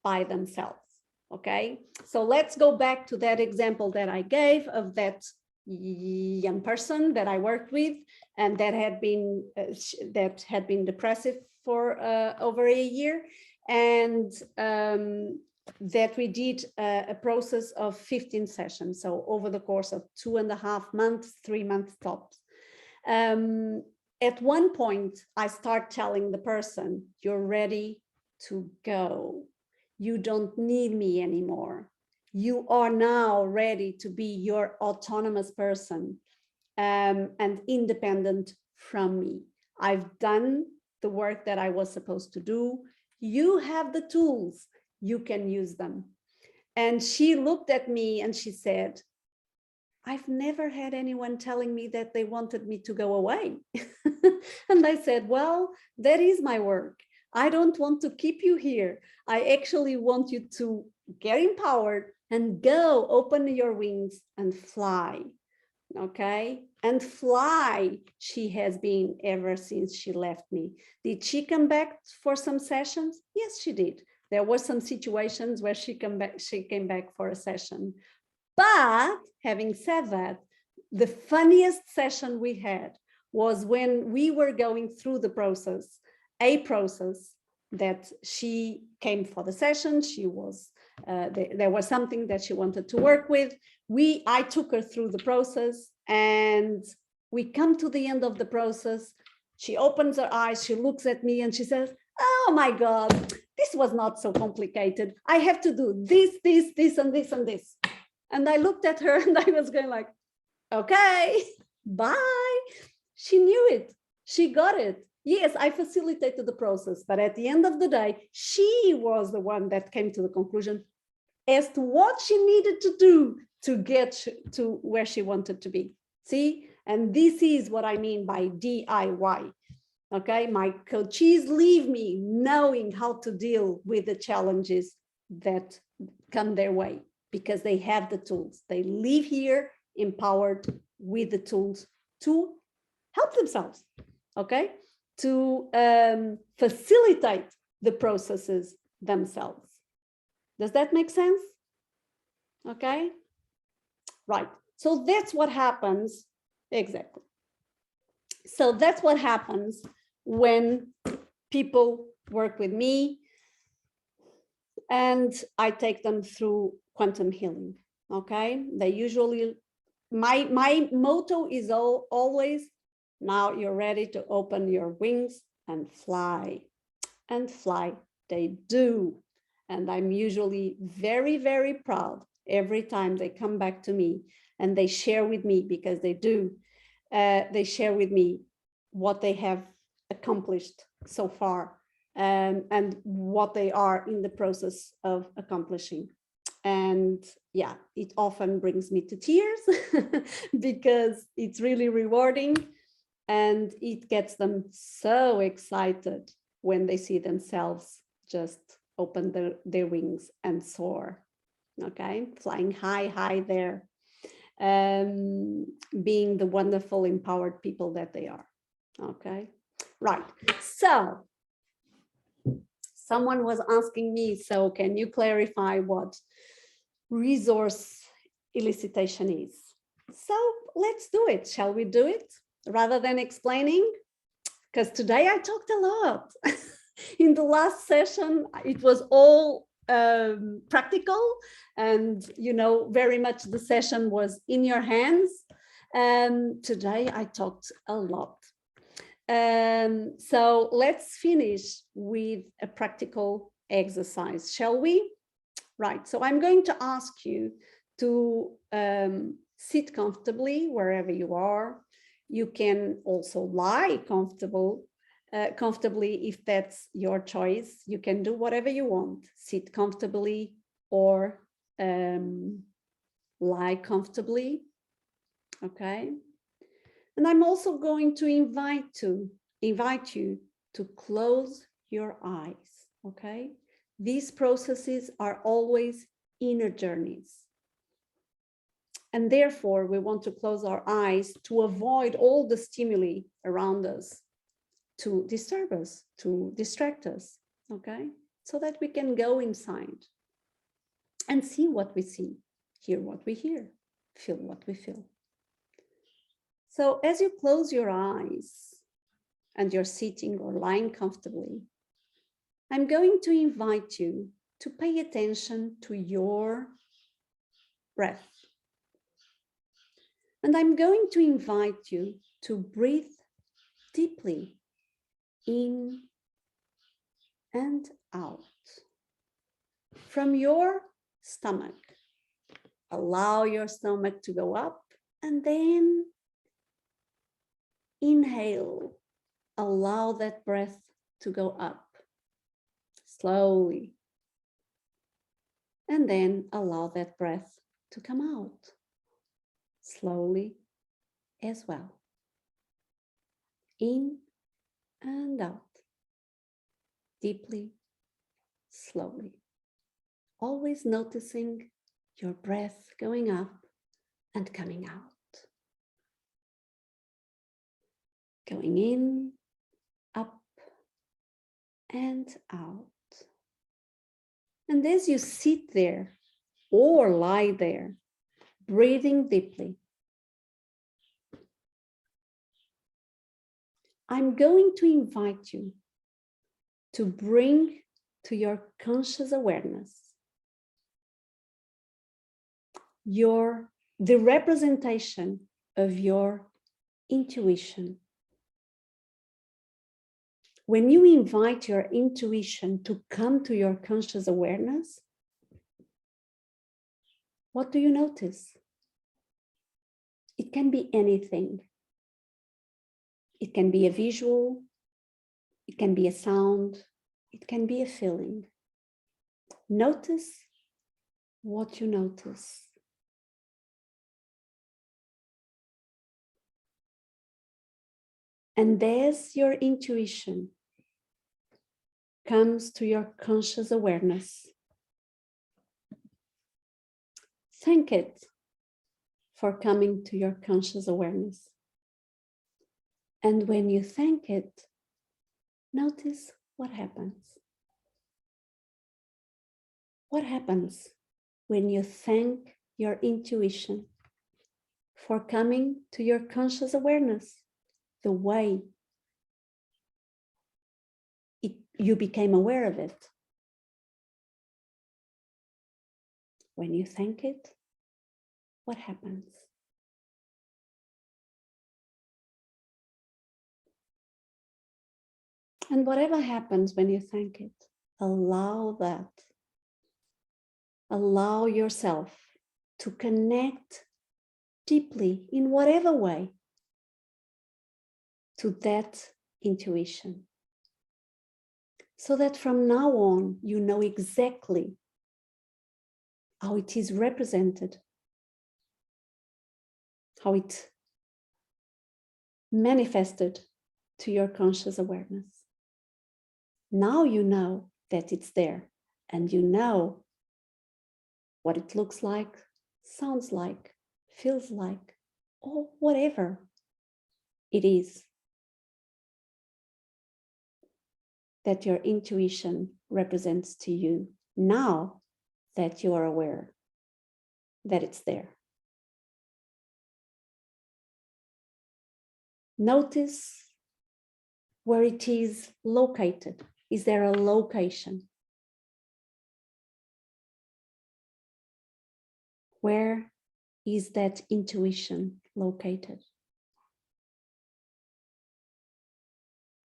by themselves. Okay, so let's go back to that example that I gave of that young person that I worked with, and that had been depressive for over a year, and that we did a process of 15 sessions, so over the course of 2.5 months, 3 months tops. At one point, I start telling the person, you're ready to go. You don't need me anymore. You are now ready to be your autonomous person and independent from me. I've done the work that I was supposed to do. You have the tools, you can use them. And she looked at me and she said, I've never had anyone telling me that they wanted me to go away. And I said, well, that is my work. I don't want to keep you here. I actually want you to get empowered and go, open your wings and fly. Okay, and fly she has been ever since she left me. Did she come back for some sessions? Yes, she did. There were some situations where she came back for a session. But having said that, the funniest session we had was when we were going through the process, a process that she came for the session. She was there was something that she wanted to work with. I took her through the process, and we come to the end of the process. She opens her eyes, she looks at me and she says, oh my God, this was not so complicated. I have to do this, this, this, and this, and this. And I looked at her and I was going like, okay, bye. She knew it. She got it. Yes, I facilitated the process, but at the end of the day, she was the one that came to the conclusion as to what she needed to do to get to where she wanted to be. See, and this is what I mean by DIY. Okay, my coaches leave me knowing how to deal with the challenges that come their way because they have the tools. They leave here empowered with the tools to help themselves. Okay, to facilitate the processes themselves. Does that make sense? Okay, right. So that's what happens. Exactly. So that's what happens when people work with me. and I take them through quantum healing. Okay, they usually, my motto is always, now you're ready to open your wings and fly. And fly they do. And I'm usually very, very proud every time they come back to me and they share with me, because they do, they share with me what they have accomplished so far, and what they are in the process of accomplishing. And yeah, it often brings me to tears because it's really rewarding, and it gets them so excited when they see themselves just open their wings and soar. Okay, flying high there, being the wonderful, empowered people that they are. Okay, right. So someone was asking me, so can you clarify what resource elicitation is? So let's do it. Shall we do it rather than explaining? Because today I talked a lot. In the last session, it was all practical, and very much the session was in your hands. Today I talked a lot. So let's finish with a practical exercise, shall we? Right, so I'm going to ask you to sit comfortably wherever you are. You can also lie comfortably if that's your choice. You can do whatever you want, sit comfortably or lie comfortably, okay? And I'm also going to invite you to close your eyes, okay? These processes are always inner journeys. And therefore, we want to close our eyes to avoid all the stimuli around us, to disturb us, to distract us, okay? So that we can go inside and see what we see, hear what we hear, feel what we feel. So as you close your eyes and you're sitting or lying comfortably, I'm going to invite you to pay attention to your breath. And I'm going to invite you to breathe deeply in and out from your stomach. Allow your stomach to go up and then inhale. Allow that breath to go up slowly. And then allow that breath to come out slowly as well. In and out. Deeply, slowly. Always noticing your breath going up and coming out. Going in, up, and out. And as you sit there or lie there, breathing deeply, I'm going to invite you to bring to your conscious awareness the representation of your intuition. When you invite your intuition to come to your conscious awareness, what do you notice? It can be anything. It can be a visual, it can be a sound, it can be a feeling. Notice what you notice. And as your intuition comes to your conscious awareness, thank it for coming to your conscious awareness. And when you thank it, notice what happens. What happens when you thank your intuition for coming to your conscious awareness the way you became aware of it? When you thank it, what happens? And whatever happens when you thank it, allow that. Allow yourself to connect deeply in whatever way to that intuition. So that from now on, you know exactly how it is represented, how it manifested to your conscious awareness. Now you know that it's there, and you know what it looks like, sounds like, feels like, or whatever it is that your intuition represents to you, now that you are aware that it's there. Notice where it is located. Is there a location? Where is that intuition located?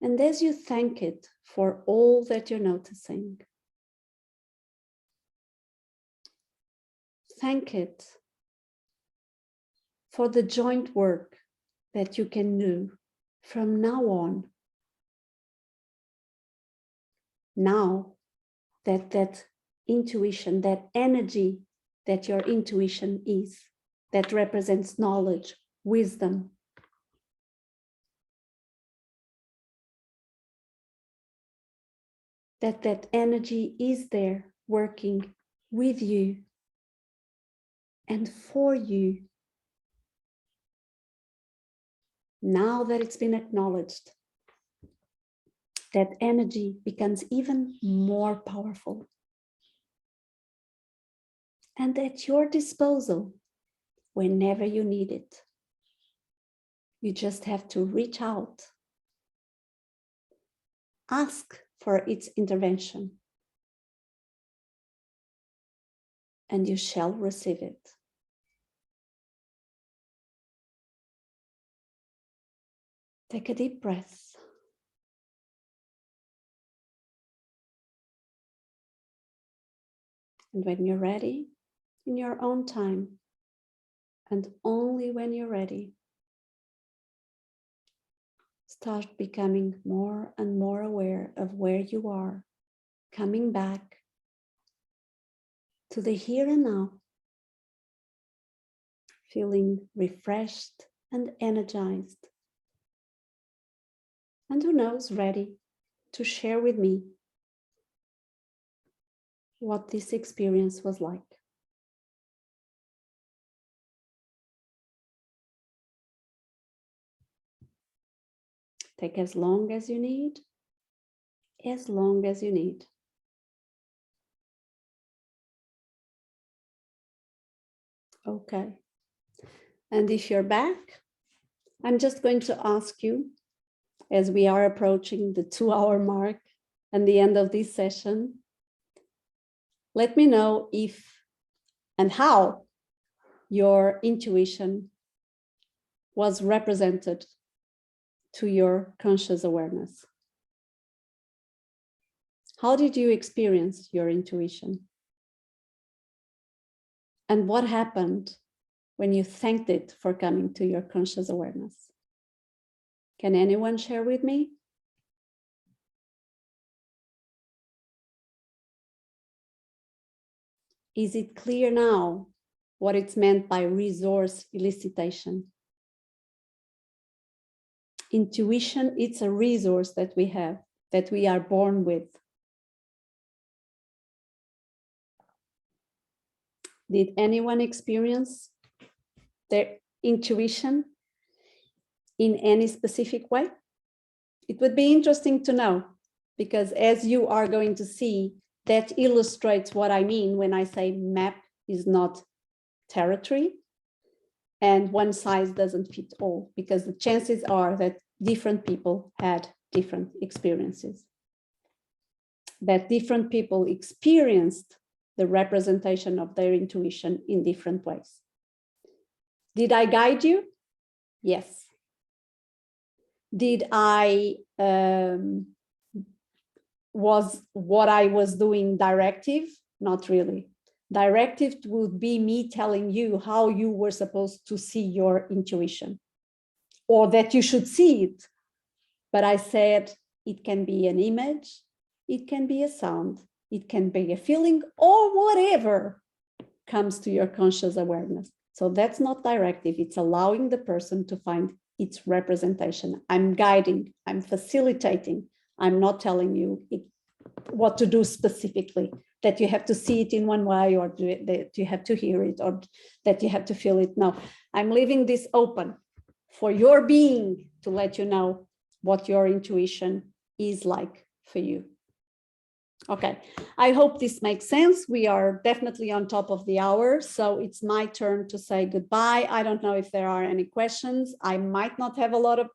And as you thank it for all that you're noticing, thank it for the joint work that you can do from now on. Now that that intuition, that energy that your intuition is, that represents knowledge, wisdom, that energy is there working with you and for you. Now that it's been acknowledged, that energy becomes even more powerful and at your disposal whenever you need it. You just have to reach out, ask for its intervention, and you shall receive it. Take a deep breath. And when you're ready, in your own time, and only when you're ready, start becoming more and more aware of where you are, coming back to the here and now, feeling refreshed and energized. And who knows, ready to share with me what this experience was like. Take as long as you need, as long as you need. Okay. And if you're back, I'm just going to ask you, as we are approaching the 2-hour mark and the end of this session, let me know if and how your intuition was represented to your conscious awareness. How did you experience your intuition? And what happened when you thanked it for coming to your conscious awareness? Can anyone share with me? Is it clear now what it's meant by resource elicitation? Intuition, it's a resource that we have, that we are born with. Did anyone experience their intuition in any specific way? It would be interesting to know, because as you are going to see, that illustrates what I mean when I say map is not territory and one size doesn't fit all, because the chances are that different people had different experiences, that different people experienced the representation of their intuition in different ways. Did I guide you? Yes. Did I, was what I was doing directive? Not really. Directive would be me telling you how you were supposed to see your intuition, or that you should see it. But I said it can be an image, it can be a sound, it can be a feeling, or whatever comes to your conscious awareness. So that's not directive, it's allowing the person to find its representation. I'm guiding, I'm facilitating, I'm not telling you what to do specifically, that you have to see it in one way, or that you have to hear it, or that you have to feel it. No, I'm leaving this open for your being to let you know what your intuition is like for you. Okay, I hope this makes sense. We are definitely on top of the hour, so it's my turn to say goodbye. I don't know if there are any questions. I might not have a lot of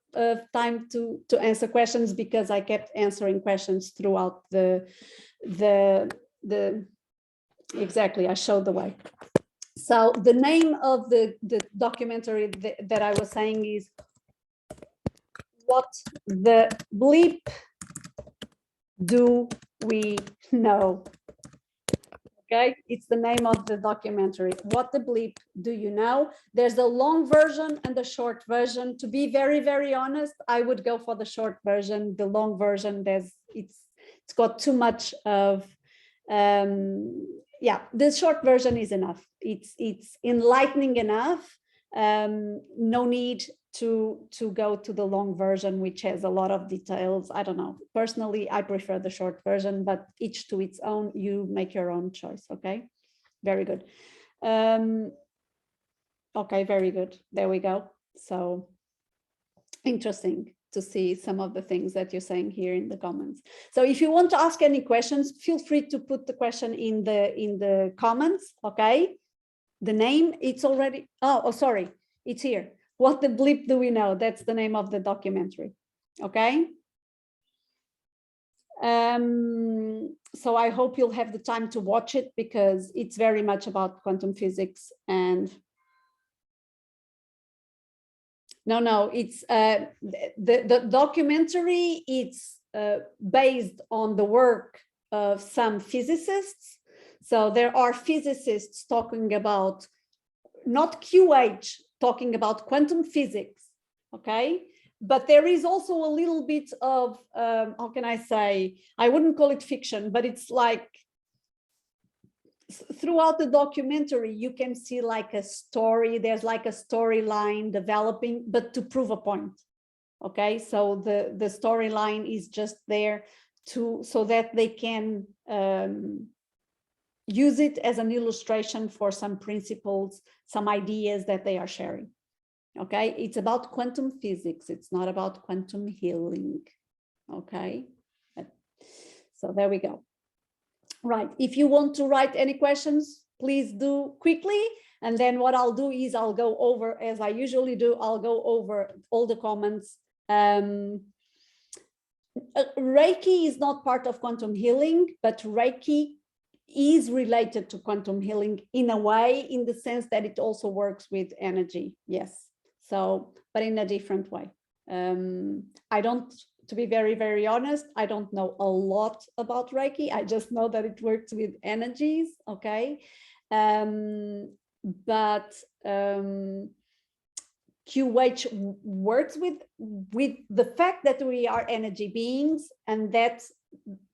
time to answer questions, because I kept answering questions throughout exactly, I showed the way. So the name of the documentary that I was saying is What the Bleep Do We Know? Okay, it's the name of the documentary. What the bleep do you know? There's a long version and a short version. To be very, very honest, I would go for the short version. The long version, it's got too much of, yeah, the short version is enough. It's enlightening enough. No need to go to the long version, which has a lot of details. I don't know. Personally, I prefer the short version, but each to its own. You make your own choice. Okay, very good. Okay, very good. There we go. So interesting to see some of the things that you're saying here in the comments. So if you want to ask any questions, feel free to put the question in the comments. Okay, the name, it's already, oh sorry, it's here. What the bleep do we know? That's the name of the documentary. Okay. So I hope you'll have the time to watch it, because it's very much about quantum physics. And no, it's the documentary. It's based on the work of some physicists. So there are physicists talking about, not QH, talking about quantum physics, okay? But there is also a little bit of, how can I say, I wouldn't call it fiction, but it's like, throughout the documentary, you can see like a story, there's like a storyline developing, but to prove a point, okay? So the storyline is just there so that they can use it as an illustration for some principles, some ideas that they are sharing. Okay, it's about quantum physics. It's not about quantum healing. Okay, so there we go. Right, if you want to write any questions, please do quickly. And then what I'll do is I'll go over, as I usually do, I'll go over all the comments. Reiki is not part of quantum healing, but Reiki is related to quantum healing in a way, in the sense that it also works with energy. Yes. So, but in a different way. I don't, to be very, very honest, I don't know a lot about Reiki. I just know that it works with energies. Okay. But QH works with the fact that we are energy beings, and that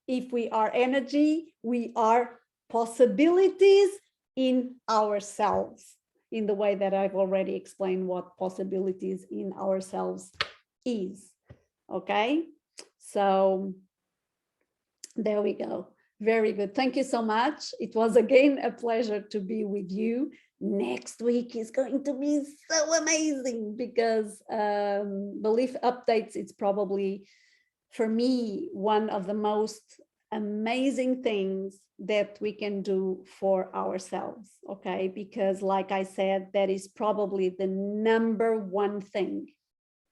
if we are energy, we are possibilities in ourselves, in the way that I've already explained what possibilities in ourselves is. Okay, so there we go. Very good. Thank you so much. It was again a pleasure to be with you. Next week is going to be so amazing, because belief updates, it's probably, for me, one of the most amazing things that we can do for ourselves. Okay, because like I said, that is probably the number one thing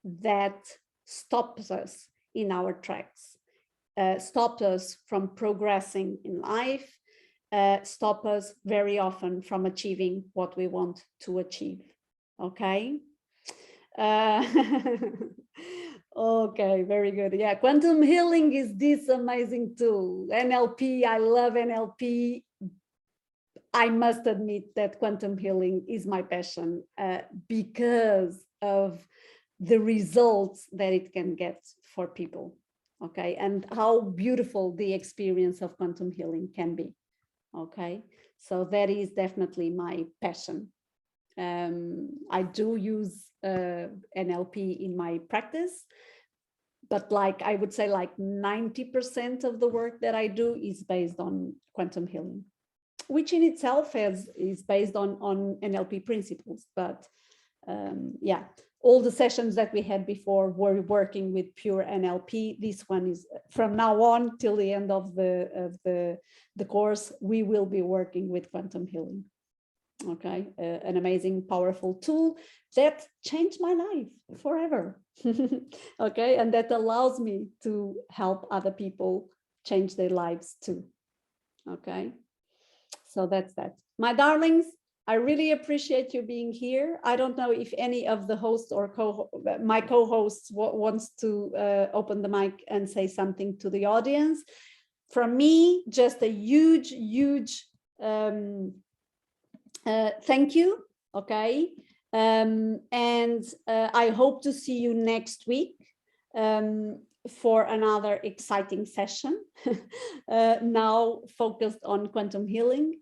that stops us in our tracks, stops us from progressing in life, stop us very often from achieving what we want to achieve. Okay. Okay, very good. Yeah, quantum healing is this amazing tool. NLP, I love NLP. I must admit that quantum healing is my passion because of the results that it can get for people. Okay, and how beautiful the experience of quantum healing can be. Okay, so that is definitely my passion. I do use NLP in my practice, but like I would say like 90% of the work that I do is based on quantum healing, which in itself is based on NLP principles. But yeah, all the sessions that we had before were working with pure NLP. This one is from now on till the end of the course, we will be working with quantum healing. Okay, an amazing, powerful tool that changed my life forever. Okay, and that allows me to help other people change their lives too. Okay, so that's that. My darlings, I really appreciate you being here. I don't know if any of the hosts or my co-hosts wants to open the mic and say something to the audience. From me, just a huge thank you. Okay, and I hope to see you next week for another exciting session, now focused on quantum healing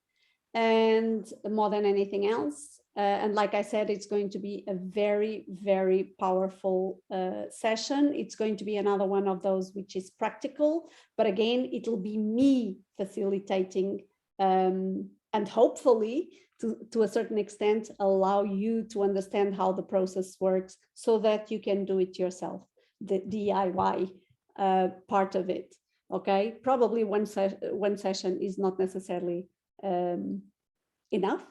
and more than anything else. And like I said, it's going to be a very, very powerful session. It's going to be another one of those which is practical, but again, it'll be me facilitating and hopefully to a certain extent allow you to understand how the process works so that you can do it yourself, the DIY part of it. Okay, probably one session is not necessarily enough,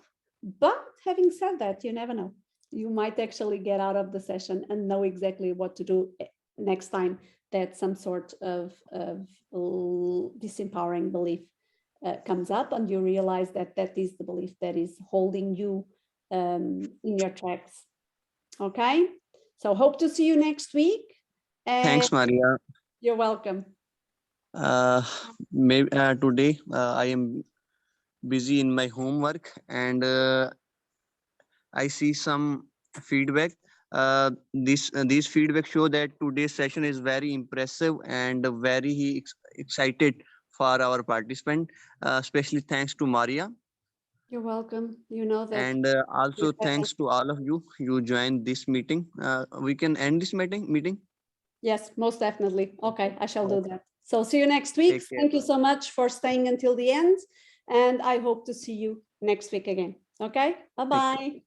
but having said that, you never know. You might actually get out of the session and know exactly what to do next time that some sort of disempowering belief comes up, and you realize that that is the belief that is holding you in your tracks. Okay, so hope to see you next week.
Thanks, Maria.
You're welcome.
Maybe today I am busy in my homework, and I see some feedback. These feedback show that today's session is very impressive and very excited for our participant. Especially thanks to Maria.
You're welcome. You know that.
And also thanks to all of you. You joined this meeting. We can end this meeting.
Yes, most definitely. Okay, I shall do that. So see you next week. Thank you so much for staying until the end. And I hope to see you next week again. Okay, bye-bye.